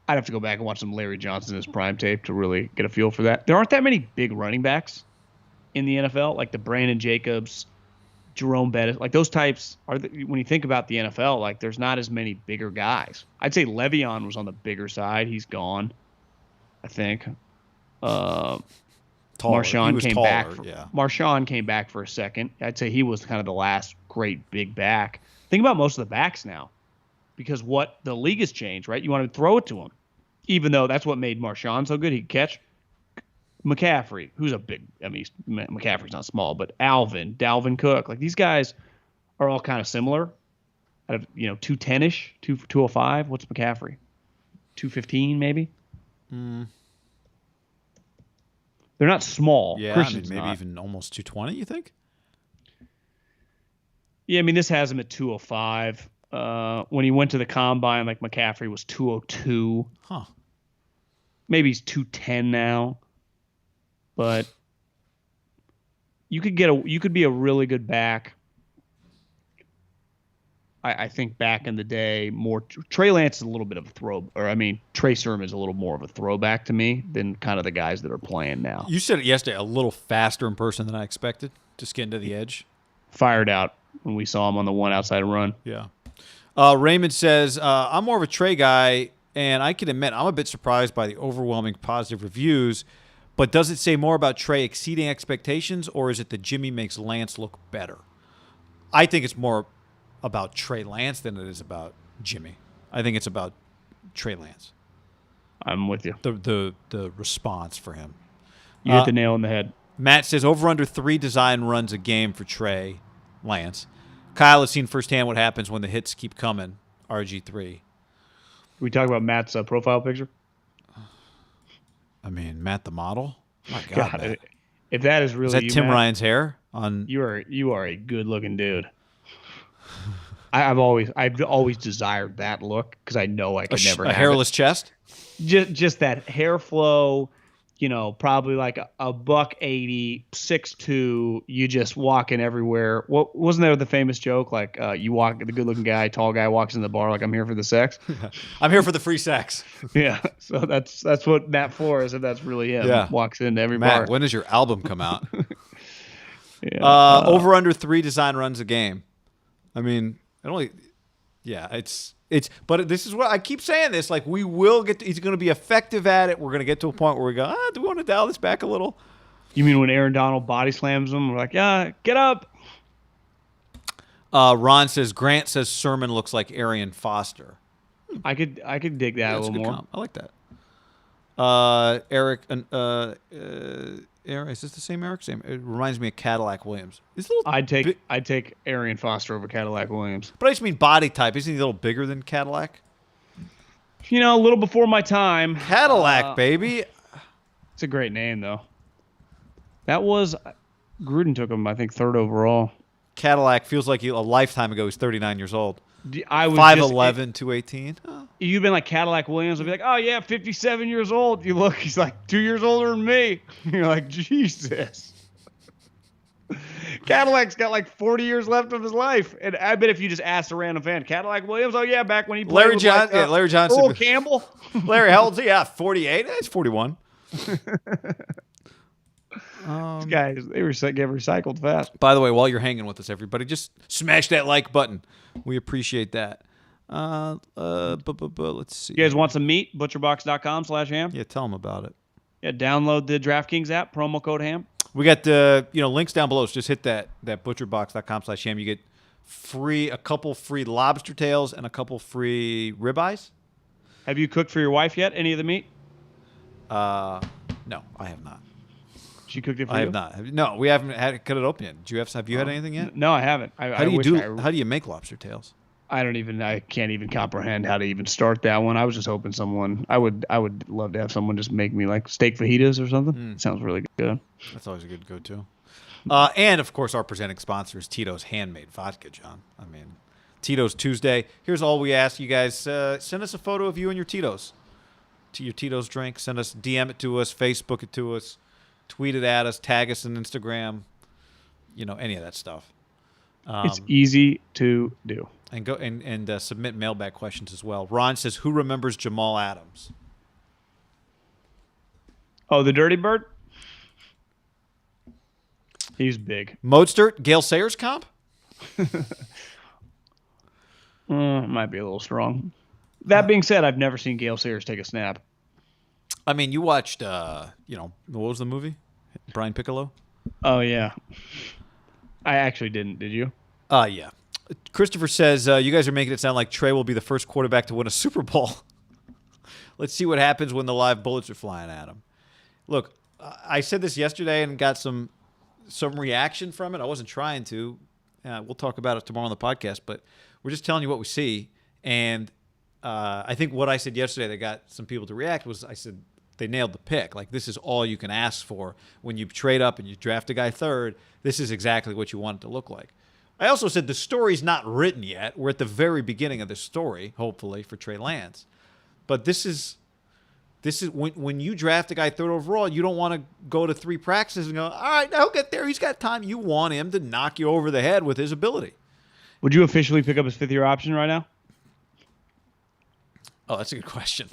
have to go back and watch some Larry Johnson in his prime tape to really get a feel for that. There aren't that many big running backs in the NFL, like the Brandon Jacobs, Jerome Bettis. Like those types when you think about the NFL, like there's not as many bigger guys. I'd say Le'Veon was on the bigger side. He's gone, I think. Marshawn came back. Marshawn came back for a second. I'd say he was kind of the last great big back. Think about most of the backs now, because what the league has changed, right? You want to throw it to him, even though that's what made Marshawn so good. He could catch. McCaffrey, who's a big. I mean, McCaffrey's not small, but Dalvin Cook, like these guys are all kind of similar. Out of 210-ish, 205. What's McCaffrey? 215 maybe. They're not small.
Yeah,
Christian's
maybe
not.
even almost 220, you think?
Yeah, I mean, this has him at 205. When he went to the combine, like McCaffrey was 202.
Huh.
Maybe he's 210 now. But you could be a really good back. I think back in the day, more Trey Lance is a little bit of a Trey Sermon is a little more of a throwback to me than kind of the guys that are playing now.
You said it yesterday, a little faster in person than I expected. Just getting to the edge.
Fired out when we saw him on the one outside run.
Yeah. Raymond says, I'm more of a Trey guy, and I can admit I'm a bit surprised by the overwhelming positive reviews, but does it say more about Trey exceeding expectations, or is it that Jimmy makes Lance look better? I think it's more about Trey Lance than it is about Jimmy. I think it's about Trey Lance.
I'm with you.
The response for him.
You hit the nail on the head.
Matt says over under 3 design runs a game for Trey Lance. Kyle has seen firsthand what happens when the hits keep coming. RG3.
We talk about Matt's profile picture.
I mean, Matt the model. My God, Matt.
If that is really
is that
you,
Tim
Matt,
Ryan's hair on?
You are a good looking dude. I've always desired that look because I know I could never have
a hairless chest.
Just that hair flow, probably like a $180, 6'2", you just walking everywhere. What wasn't there the famous joke like the good looking guy, tall guy walks in the bar like I'm here for the sex.
I'm here for the free sex.
Yeah, so that's what Matt Flores, if that's really him, walks into every
Matt,
bar.
when does your album come out?
Yeah.
Over under 3 design runs a game. I mean, but this is what I keep saying this, like we will he's going to be effective at it. We're going to get to a point where we go, do we want to dial this back a little?
You mean when Aaron Donald body slams him? We're like, yeah, get up.
Ron says, Grant says Sermon looks like Arian Foster.
I could dig that a little more.
I like that. Eric, is this the same Eric? Same. It reminds me of Cadillac Williams.
I'd take Arian Foster over Cadillac Williams.
But I just mean body type. Isn't he a little bigger than Cadillac?
A little before my time.
Cadillac, baby.
It's a great name though. That was Gruden took him, I think, 3rd overall.
Cadillac feels like a lifetime ago. He's 39 years old.
I was
5'11", 218. Oh.
You've been like Cadillac Williams. I'd be like, oh yeah, 57 years old. You look, he's like 2 years older than me. You're like, Jesus. Cadillac's got like 40 years left of his life, and I bet if you just asked a random fan, Cadillac Williams, oh yeah, back when he played with
Larry Johnson,
Earl Campbell.
Larry, how old is he? Yeah, 48. That's 41.
These guys, they get recycled fast.
By the way, while you're hanging with us, everybody, just smash that like button. We appreciate that. Let's see.
You guys want some meat? Butcherbox.com/ham.
Yeah, tell them about it.
Yeah, download the DraftKings app. Promo code ham.
We got the links down below. So just hit that butcherbox.com/ham. You get a couple free lobster tails and a couple free ribeyes.
Have you cooked for your wife yet? Any of the meat?
No, I have not.
She cooked it for you?
I have not. No, we haven't cut it open yet. Have you had anything yet?
No, I haven't.
How do you make lobster tails?
I can't even comprehend how to even start that one. I was just hoping I would love to have someone just make me like steak fajitas or something. It sounds really good.
That's always a good go-to. And of course, our presenting sponsor is Tito's Handmade Vodka, John. I mean, Tito's Tuesday. Here's all we ask you guys. Send us a photo of you and your Tito's. Your Tito's drink. Send us, DM it to us, Facebook it to us, tweet it at us, tag us on Instagram. Any of that stuff.
It's easy to do.
And go and submit mailbag questions as well. Ron says, "Who remembers Jamal Adams?"
Oh, the Dirty Bird. He's big.
Mostert, Gale Sayers comp?
Might be a little strong. That being said, I've never seen Gale Sayers take a snap.
I mean, you watched, what was the movie? Brian Piccolo?
Oh, yeah. I actually didn't. Did you?
Yeah. Christopher says, you guys are making it sound like Trey will be the first quarterback to win a Super Bowl. Let's see what happens when the live bullets are flying at him. Look, I said this yesterday and got some reaction from it. I wasn't trying to. We'll talk about it tomorrow on the podcast, but we're just telling you what we see. And I think what I said yesterday that got some people to react was I said they nailed the pick. Like, this is all you can ask for. When you trade up and you draft a guy third, this is exactly what you want it to look like. I also said the story's not written yet. We're at the very beginning of the story, hopefully, for Trey Lance. But this is when you draft a guy third overall, you don't want to go to 3 practices and go, all right, now he'll get there. He's got time. You want him to knock you over the head with his ability.
Would you officially pick up his 5th-year option right now?
Oh, that's a good question.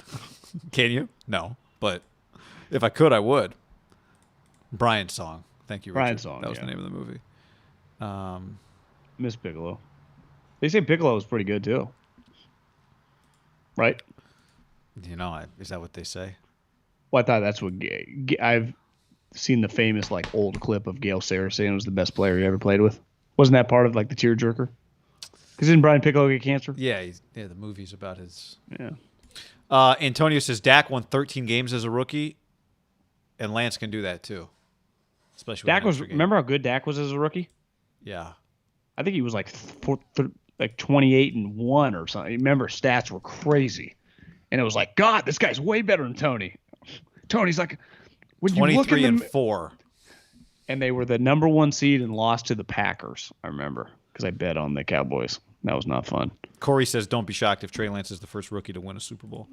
Can you? No. But if I could, I would. Brian's Song. Thank you, Richard.
Brian's Song,
that was the name of the movie.
Miss Piccolo. They say Piccolo was pretty good, too. Right?
Is that what they say?
Well, I thought that's what I've seen the famous old clip of Gale Sayers saying it was the best player he ever played with. Wasn't that part of the tearjerker? Because didn't Brian Piccolo get cancer?
Yeah, the movie's about his.
Yeah.
Antonio says Dak won 13 games as a rookie, and Lance can do that too. Especially
Dak was. Remember how good Dak was as a rookie?
Yeah.
I think he was 28-1 or something. Remember, stats were crazy, and it was like, God, this guy's way better than Tony. Tony's like, when you look at
23-4,
and they were the number 1 seed and lost to the Packers. I remember because I bet on the Cowboys. That was not fun.
Corey says, don't be shocked if Trey Lance is the first rookie to win a Super Bowl.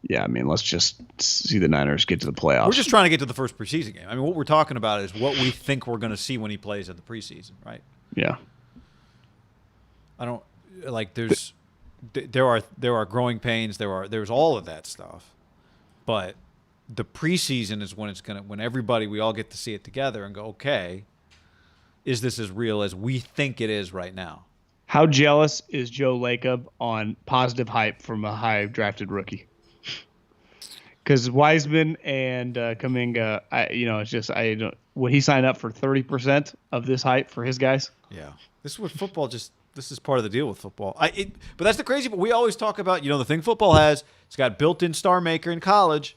Yeah, I mean, let's just see the Niners get to the playoffs.
We're just trying to get to the first preseason game. I mean, what we're talking about is what we think we're going to see when he plays at the preseason, right?
Yeah.
I don't there are growing pains. There's all of that stuff, but the preseason is when everybody, we all get to see it together and go, okay, is this as real as we think it is right now?
How jealous is Joe Lacob on positive hype from a high drafted rookie? Because Wiseman and Kuminga, it's just would he sign up for 30% of this hype for his guys?
Yeah, this is what football this is part of the deal with football. But that's the crazy. But we always talk about the thing football has. It's got built-in star maker in college,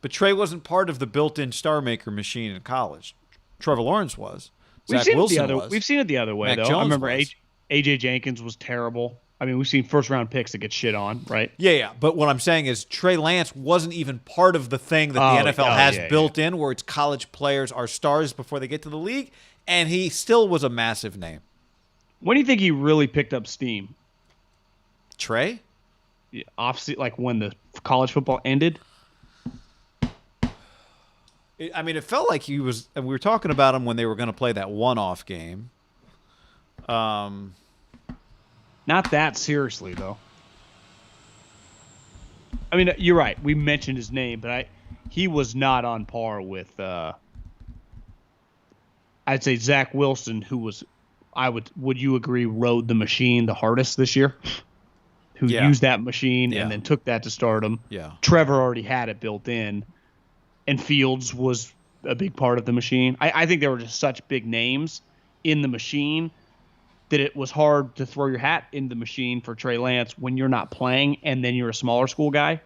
but Trey wasn't part of the built-in star maker machine in college. Trevor Lawrence was. Zach Wilson was.
We've seen it the other way,
Mac
though.
Jones
I remember
was.
A.J. Jenkins was terrible. I mean, we've seen first-round picks that get shit on, right?
Yeah. But what I'm saying is Trey Lance wasn't even part of the thing that the NFL has built in, where it's college players are stars before they get to the league, and he still was a massive name.
When do you think he really picked up steam?
Trey?
Like when the college football ended?
I mean, it felt like he was – we were talking about him when they were going to play that one-off game.
Not that seriously, though. I mean, you're right. We mentioned his name, but he was not on par with, I'd say, Zach Wilson, who was, would you agree, rode the machine the hardest this year? Who used that machine and then took that to stardom.
Yeah.
Trevor already had it built in, and Fields was a big part of the machine. I think there were just such big names in the machine that it was hard to throw your hat in the machine for Trey Lance when you're not playing and then you're a smaller school guy.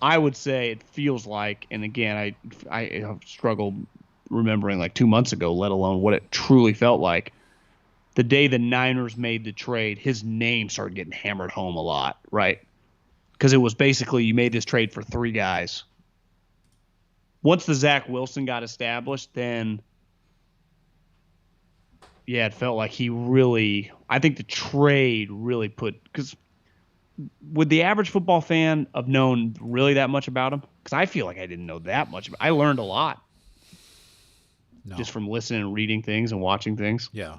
I would say it feels like, and again, I struggled remembering like 2 months ago, let alone what it truly felt like. The day the Niners made the trade, his name started getting hammered home a lot, right? Because it was basically you made this trade for 3 guys. Once the Zach Wilson got established, then it felt like I think the trade really because would the average football fan have known really that much about him? Because I feel like I didn't know that much. I learned a lot just from listening and reading things and watching things.
Yeah.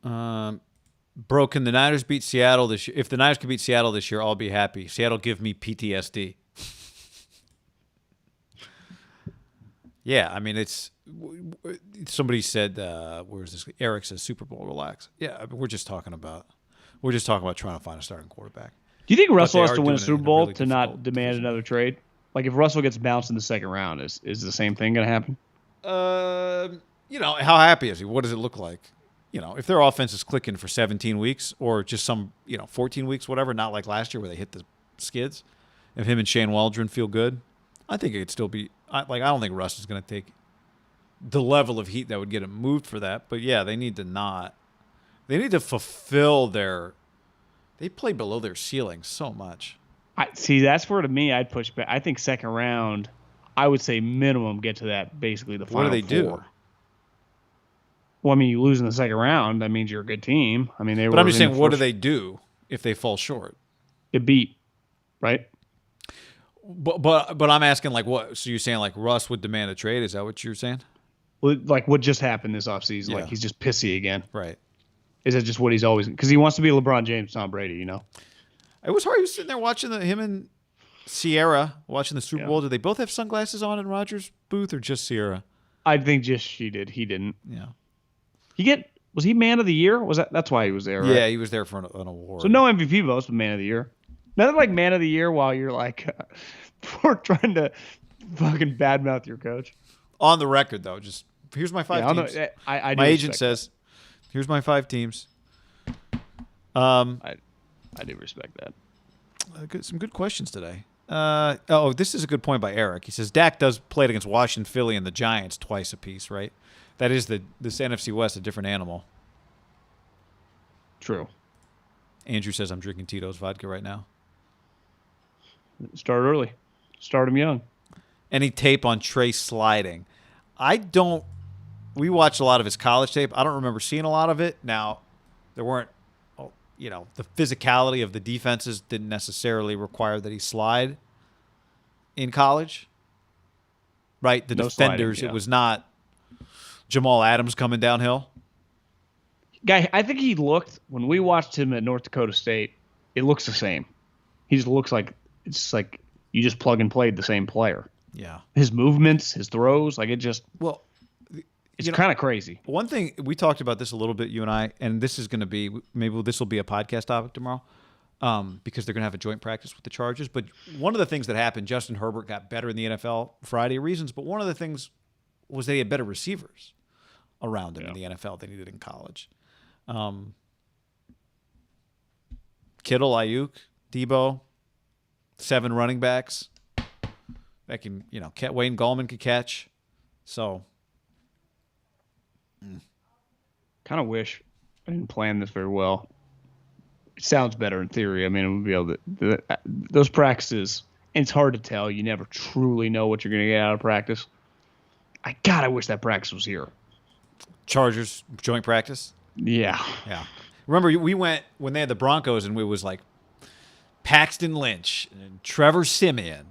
Bro, can the Niners beat Seattle this year? If the Niners can beat Seattle this year, I'll be happy. Seattle give me PTSD. Yeah, I mean, it's somebody said, where is this? Eric says Super Bowl relax. Yeah, I mean, we're just talking about trying to find a starting quarterback.
Do you think Russell has to win a Super Bowl to not demand another trade? Like if Russell gets bounced in the second round, is the same thing going to happen?
How happy is he? What does it look like? If their offense is clicking for 17 weeks or just some, 14 weeks, whatever, not like last year where they hit the skids. If him and Shane Waldron feel good, I think it could still be. I don't think Russ is going to take the level of heat that would get him moved for that. But yeah, they need to fulfill they play below their ceiling so much.
That's where to me I'd push back. I think second round, I would say minimum get to that basically the final
four. What do they do?
Well, I mean, you lose in the second round, that means you're a good team. I mean,
But I'm just saying, what do they do if they fall short?
Get beat, right?
But I'm asking, like, what? So you're saying, like, Russ would demand a trade? Is that what you're saying?
Well, like, what just happened this offseason? Yeah. Like, he's just pissy again.
Right.
Is that just what he's always – because he wants to be LeBron James, Tom Brady,
It was hard. He was sitting there watching him and Sierra watching the Super Bowl. Did they both have sunglasses on in Rodgers' booth or just Sierra?
I think just she did. He didn't.
Yeah.
Was he man of the year? That's why he was there, right?
Yeah, he was there for an award.
So no MVP votes, but man of the year. Nothing like man of the year while you're like we're trying to fucking badmouth your coach.
On the record, though, just here's my 5 teams. My agent says, here's my 5 teams.
I do respect that.
Some good questions today. This is a good point by Eric. He says Dak does play against Washington, Philly, and the Giants twice apiece, right? That is this NFC West a different animal.
True.
Andrew says I'm drinking Tito's vodka right now.
Start early. Start him young.
Any tape on Trey sliding? We watched a lot of his college tape. I don't remember seeing a lot of it. Now, there weren't, the physicality of the defenses didn't necessarily require that he slide in college. Right? The defenders, sliding, it was not Jamal Adams coming downhill.
Guy, I think when we watched him at North Dakota State, it looks the same. He just looks like, it's just like you just plug and played the same player.
Yeah. His
movements, his throws, like it's kind of crazy.
One thing, we talked about this a little bit, you and I, and this is going to be, maybe this will be a podcast topic tomorrow, because they're going to have a joint practice with the Chargers. But one of the things that happened, Justin Herbert got better in the NFL for a variety of reasons, but one of the things was that he had better receivers around him in the NFL than he did in college. Kittle, Ayuk, Debo, 7 running backs that can, Wayne Gallman could catch. So,
kind of wish I didn't plan this very well. It sounds better in theory. I mean, we'll be able to those practices, and it's hard to tell. You never truly know what you're going to get out of practice. I wish that practice was here.
Chargers joint practice?
Yeah.
Yeah. Remember, we went when they had the Broncos, and it was like Paxton Lynch and Trevor Siemian.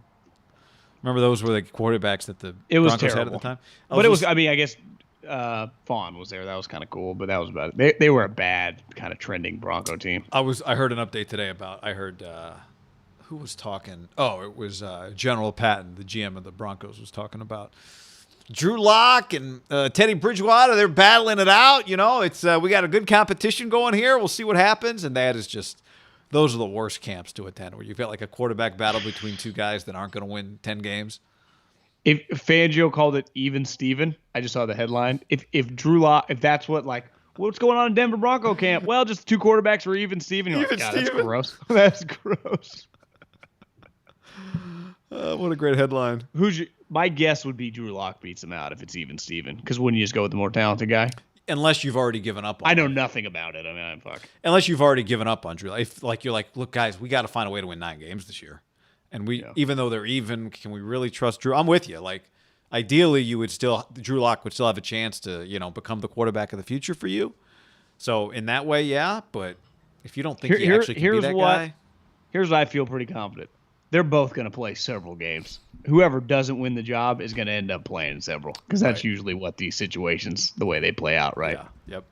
Remember those were the quarterbacks that the Broncos had at the time?
But it was, I mean, I guess Vaughn was there. That was kind of cool, but that was about it. They were a bad kind of trending Bronco team.
I heard an update today about, who was talking? Oh, it was General Patton, the GM of the Broncos, was talking about Drew Lock and Teddy Bridgewater. They're battling it out. You know, it's we got a good competition going here. We'll see what happens. And that is just, those are the worst camps to attend, where you've got like a quarterback battle between two guys that aren't going to win 10 games.
If Fangio called it even Steven, I just saw the headline. If Drew Lock, if that's what, like, what's going on in Denver Bronco camp? Well, just two quarterbacks were even Steven. You're like, God, that's gross. That's gross.
What a great headline.
My guess would be Drew Lock beats him out if it's even Steven, because wouldn't you just go with the more talented guy?
Unless you've already given up on
I know nothing about it. I mean, fuck.
Unless you've already given up on Drew. If like you're like, look, guys, we got to find a way to win 9 games this year. And even though they're even, can we really trust Drew? I'm with you. Like, ideally, Drew Lock would still have a chance to, become the quarterback of the future for you. So in that way, yeah. But if you don't think he actually can be that guy.
Here's what I feel pretty confident. They're both going to play several games. Whoever doesn't win the job is going to end up playing several, because that's usually what these situations, the way they play out, right?
Yeah. Yep.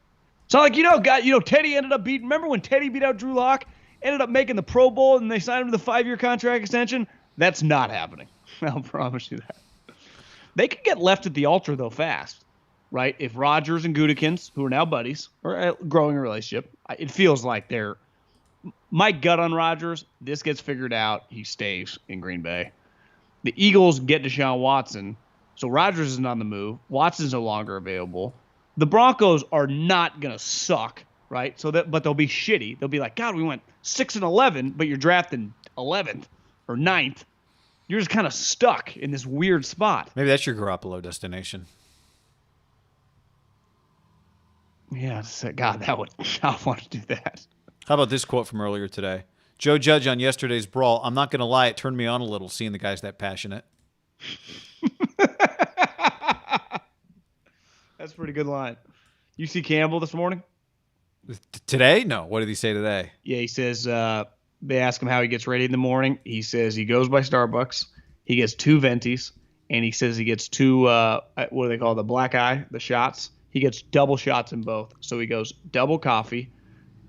So, like, Teddy ended up beating. Remember when Teddy beat out Drew Lock? Ended up making the Pro Bowl, and they signed him to the 5-year contract extension? That's not happening. I'll promise you that. They could get left at the altar, though, fast, right? If Rodgers and Gutekunst, who are now buddies, are growing a relationship, it feels like they're – my gut on Rodgers, this gets figured out. He stays in Green Bay. The Eagles get Deshaun Watson, so Rodgers isn't on the move. Watson's no longer available. The Broncos are not going to suck, right? But they'll be shitty. They'll be like, God, we went 6-11, but you're drafting 11th or 9th. You're just kind of stuck in this weird spot.
Maybe that's your Garoppolo destination.
Yeah, God, I want to do that.
How about this quote from earlier today? Joe Judge on yesterday's brawl. I'm not going to lie, it turned me on a little seeing the guys that passionate.
That's a pretty good line. You see Campbell this morning?
Today? No. What did he say today?
Yeah, he says they ask him how he gets ready in the morning. He says he goes by Starbucks. He gets 2 ventis, and he says he gets 2, what do they call it, the black eye, the shots. He gets double shots in both. So he goes double coffee.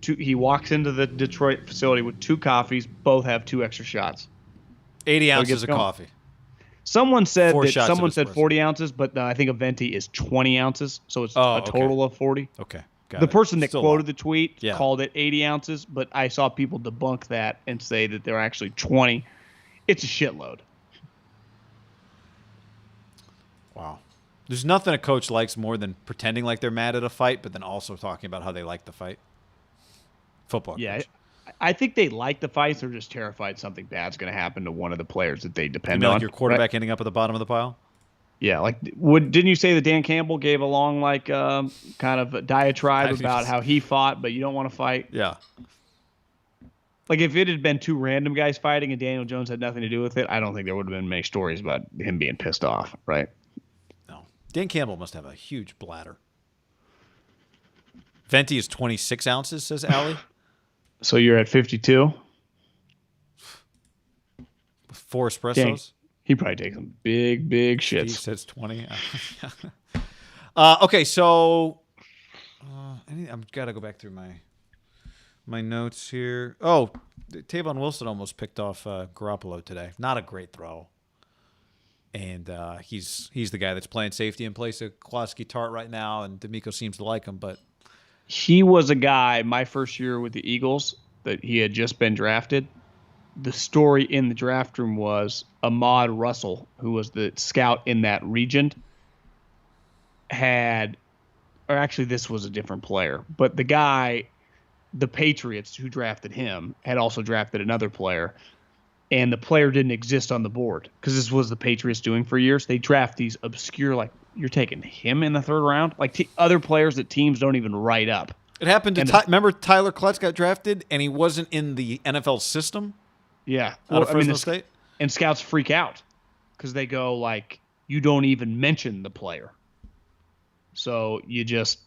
He walks into the Detroit facility with 2 coffees. Both have 2 extra shots.
80 ounces of coffee.
Someone said 40 ounces, but I think a venti is 20 ounces, so it's a total of 40.
Okay.
The person that quoted the tweet called it 80 ounces, but I saw people debunk that and say that they're actually 20. It's a shitload.
Wow. There's nothing a coach likes more than pretending like they're mad at a fight, but then also talking about how they like the fight. Football coach.
Yeah, I think they like the fights. They're just terrified something bad's going to happen to one of the players that they depend on.
Like your quarterback ending up at the bottom of the pile?
Yeah, like didn't you say that Dan Campbell gave a long kind of a diatribe about how he fought, but you don't want to fight?
Yeah.
Like if it had been 2 random guys fighting and Daniel Jones had nothing to do with it, I don't think there would have been many stories about him being pissed off, right?
No. Dan Campbell must have a huge bladder. Venti is 26 ounces, says Allie.
So you're at 52?
4 espressos?
Dang. He probably takes some big shits.
He says 20. Okay, so I've got to go back through my notes here. Oh, Tavon Wilson almost picked off Garoppolo today. Not a great throw. And he's the guy that's playing safety in place of Klosky Tart right now, and D'Amico seems to like him, but
he was a guy my first year with the Eagles that he had just been drafted. The story in the draft room was Ahmad Russell, who was the scout in that region, this was a different player, but the guy, the Patriots who drafted him had also drafted another player, and the player didn't exist on the board because this was the Patriots doing for years. They draft these obscure, like, you're taking him in the 3rd round, like other players that teams don't even write up.
It happened to remember Tyler Klutz got drafted and he wasn't in the NFL system?
Yeah.
Out of Fresno State?
And scouts freak out because they go like, you don't even mention the player. So you just...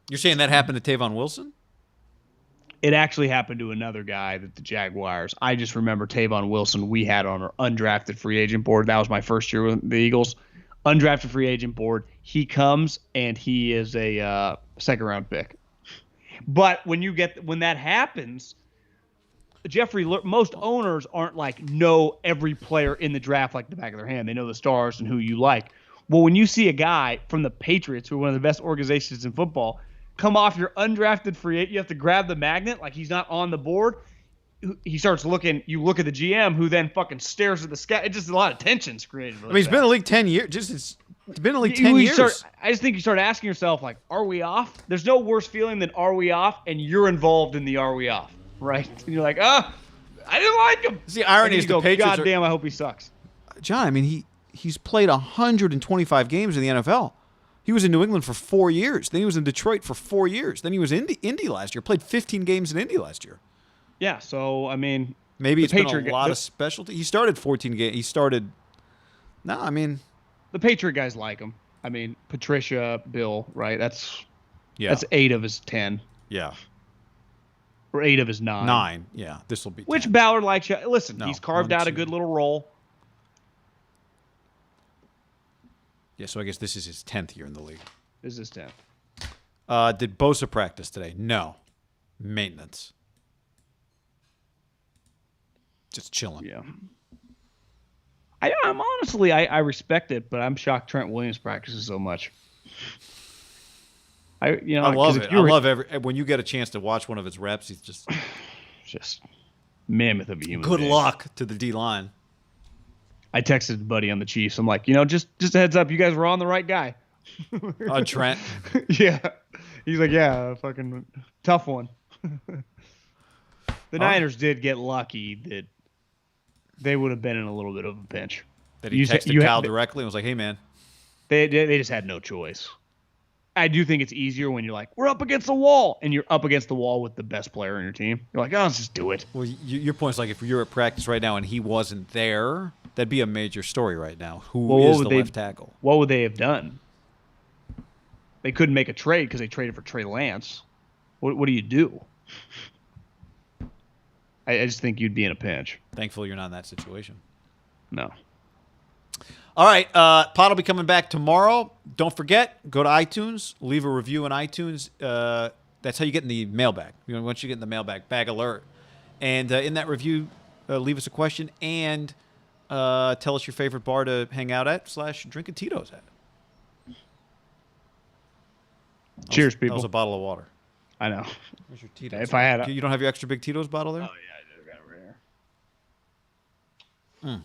You're saying that happened to Tavon Wilson?
It actually happened to another guy that the Jaguars. I just remember Tavon Wilson we had on our undrafted free agent board. That was my first year with the Eagles. Undrafted free agent board. He comes and he is a second-round pick. But when that happens, Jeffrey, most owners aren't like know every player in the draft like the back of their hand. They know the stars and who you like. Well, when you see a guy from the Patriots, who are one of the best organizations in football, come off your undrafted free agent, you have to grab the magnet like he's not on the board. He starts looking. You look at the GM, who then fucking stares at the sky. It's just a lot of tensions created.
I mean, he's been in the league 10 years. It's been in the league 10 years.
I just think you start asking yourself, like, are we off? There's no worse feeling than are we off, and you're involved in the are we off, right? And you're like, I didn't like him.
See, the irony is the Patriots
God damn, I hope he sucks.
John, I mean, he's played 125 games in the NFL. He was in New England for 4 years. Then he was in Detroit for 4 years. Then he was in Indy last year. Played 15 games in Indy last year.
Yeah, so, I mean...
Maybe it's been a lot of specialty. He started 14 games. The
Patriot guys like him. I mean, Patricia, Bill, right? That's 8 of his 10.
Yeah.
Or 8 of his 9.
9, yeah. This will be 10.
Which Ballard likes. Listen, he's carved out a good little role.
Yeah, so I guess this is his 10th year in the league.
This is his 10th.
Did Bosa practice today? No. Maintenance. Just chilling.
Yeah. I'm honestly, I respect it, but I'm shocked Trent Williams practices so much.
I love it. I love when you get a chance to watch one of his reps. He's just
mammoth of a human.
Good luck to the D line.
I texted buddy on the Chiefs. I'm like, just a heads up, you guys were on the right guy.
On Trent.
Yeah. He's like, yeah, fucking tough one. The Niners did get lucky that they would have been in a little bit of a pinch.
That he texted Kyle directly and was like, hey, man.
They just had no choice. I do think it's easier when you're like, we're up against the wall, and you're up against the wall with the best player on your team. You're like, let's just do it.
Well, your point is like if you're at practice right now and he wasn't there, that'd be a major story right now. Who is the left tackle?
What would they have done? They couldn't make a trade because they traded for Trey Lance. What do you do? I just think you'd be in a pinch.
Thankfully, you're not in that situation.
No.
All right. Pod will be coming back tomorrow. Don't forget, go to iTunes, leave a review in iTunes. That's how you get in the mailbag. Once you get in the mailbag, bag alert. And in that review, leave us a question and tell us your favorite bar to hang out at / drink a Tito's at.
Cheers, people.
That was a bottle of water.
I know.
Where's your Tito's?
If I had
You don't have your extra big Tito's bottle there?
Oh, yeah. I got it right here.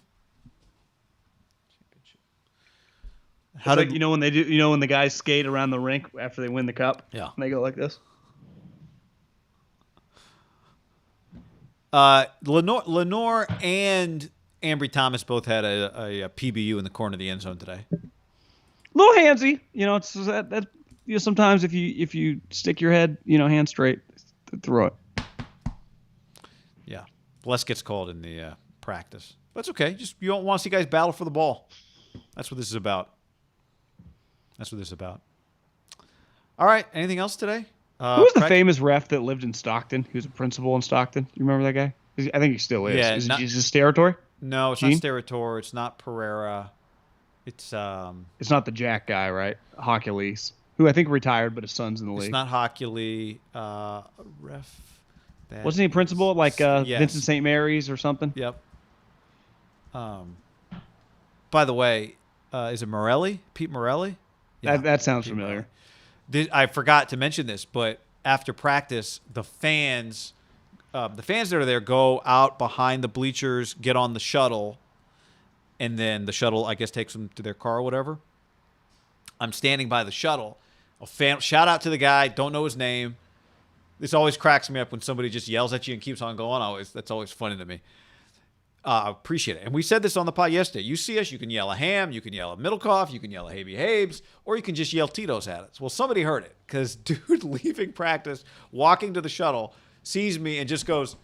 How like, when they do, when the guys skate around the rink after they win the cup?
Yeah.
And they go like this?
Lenore and Ambry Thomas both had a PBU in the corner of the end zone today.
A little handsy. It's that sometimes if you stick your head, hand straight, throw it.
Yeah. Less gets called in the practice. That's okay. Just you don't want to see guys battle for the ball. That's what this is about. All right. Anything else today?
Who was the famous ref that lived in Stockton? He was a principal in Stockton. You remember that guy? I think he still is.
Yeah,
is this Territory?
No, it's not Territory. It's not Pereira. It's
not the Jack guy, right? Hockley's, who I think retired, but his son's in the league.
It's not Hockley. Ref.
Wasn't he a principal at yes. Vincent St. Mary's or something?
Yep. By the way, is it Morelli? Pete Morelli?
Yeah, that sounds familiar.
I forgot to mention this, but after practice, the fans that are there go out behind the bleachers, get on the shuttle, and then the shuttle, I guess, takes them to their car or whatever. I'm standing by the shuttle. Shout out to the guy. Don't know his name. This always cracks me up when somebody just yells at you and keeps on going. That's always funny to me. Appreciate it. And we said this on the pod yesterday. You see us, you can yell a ham, you can yell a Middlecoff, you can yell a Habey Habes, or you can just yell Tito's at us. Well, somebody heard it because dude leaving practice, walking to the shuttle, sees me and just goes,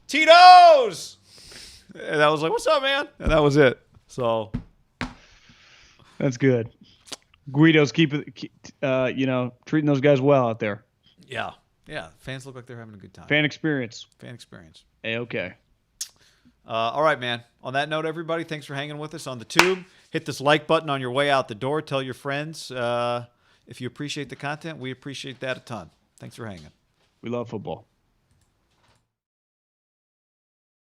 Tito's! And I was like, what's up, man? And that was it. So
that's good. Guido's treating those guys well out there.
Yeah. Yeah. Fans look like they're having a good time.
Fan experience.
Okay. All right, man. On that note, everybody, thanks for hanging with us on the tube. Hit this like button on your way out the door. Tell your friends. If you appreciate the content, we appreciate that a ton. Thanks for hanging.
We love football.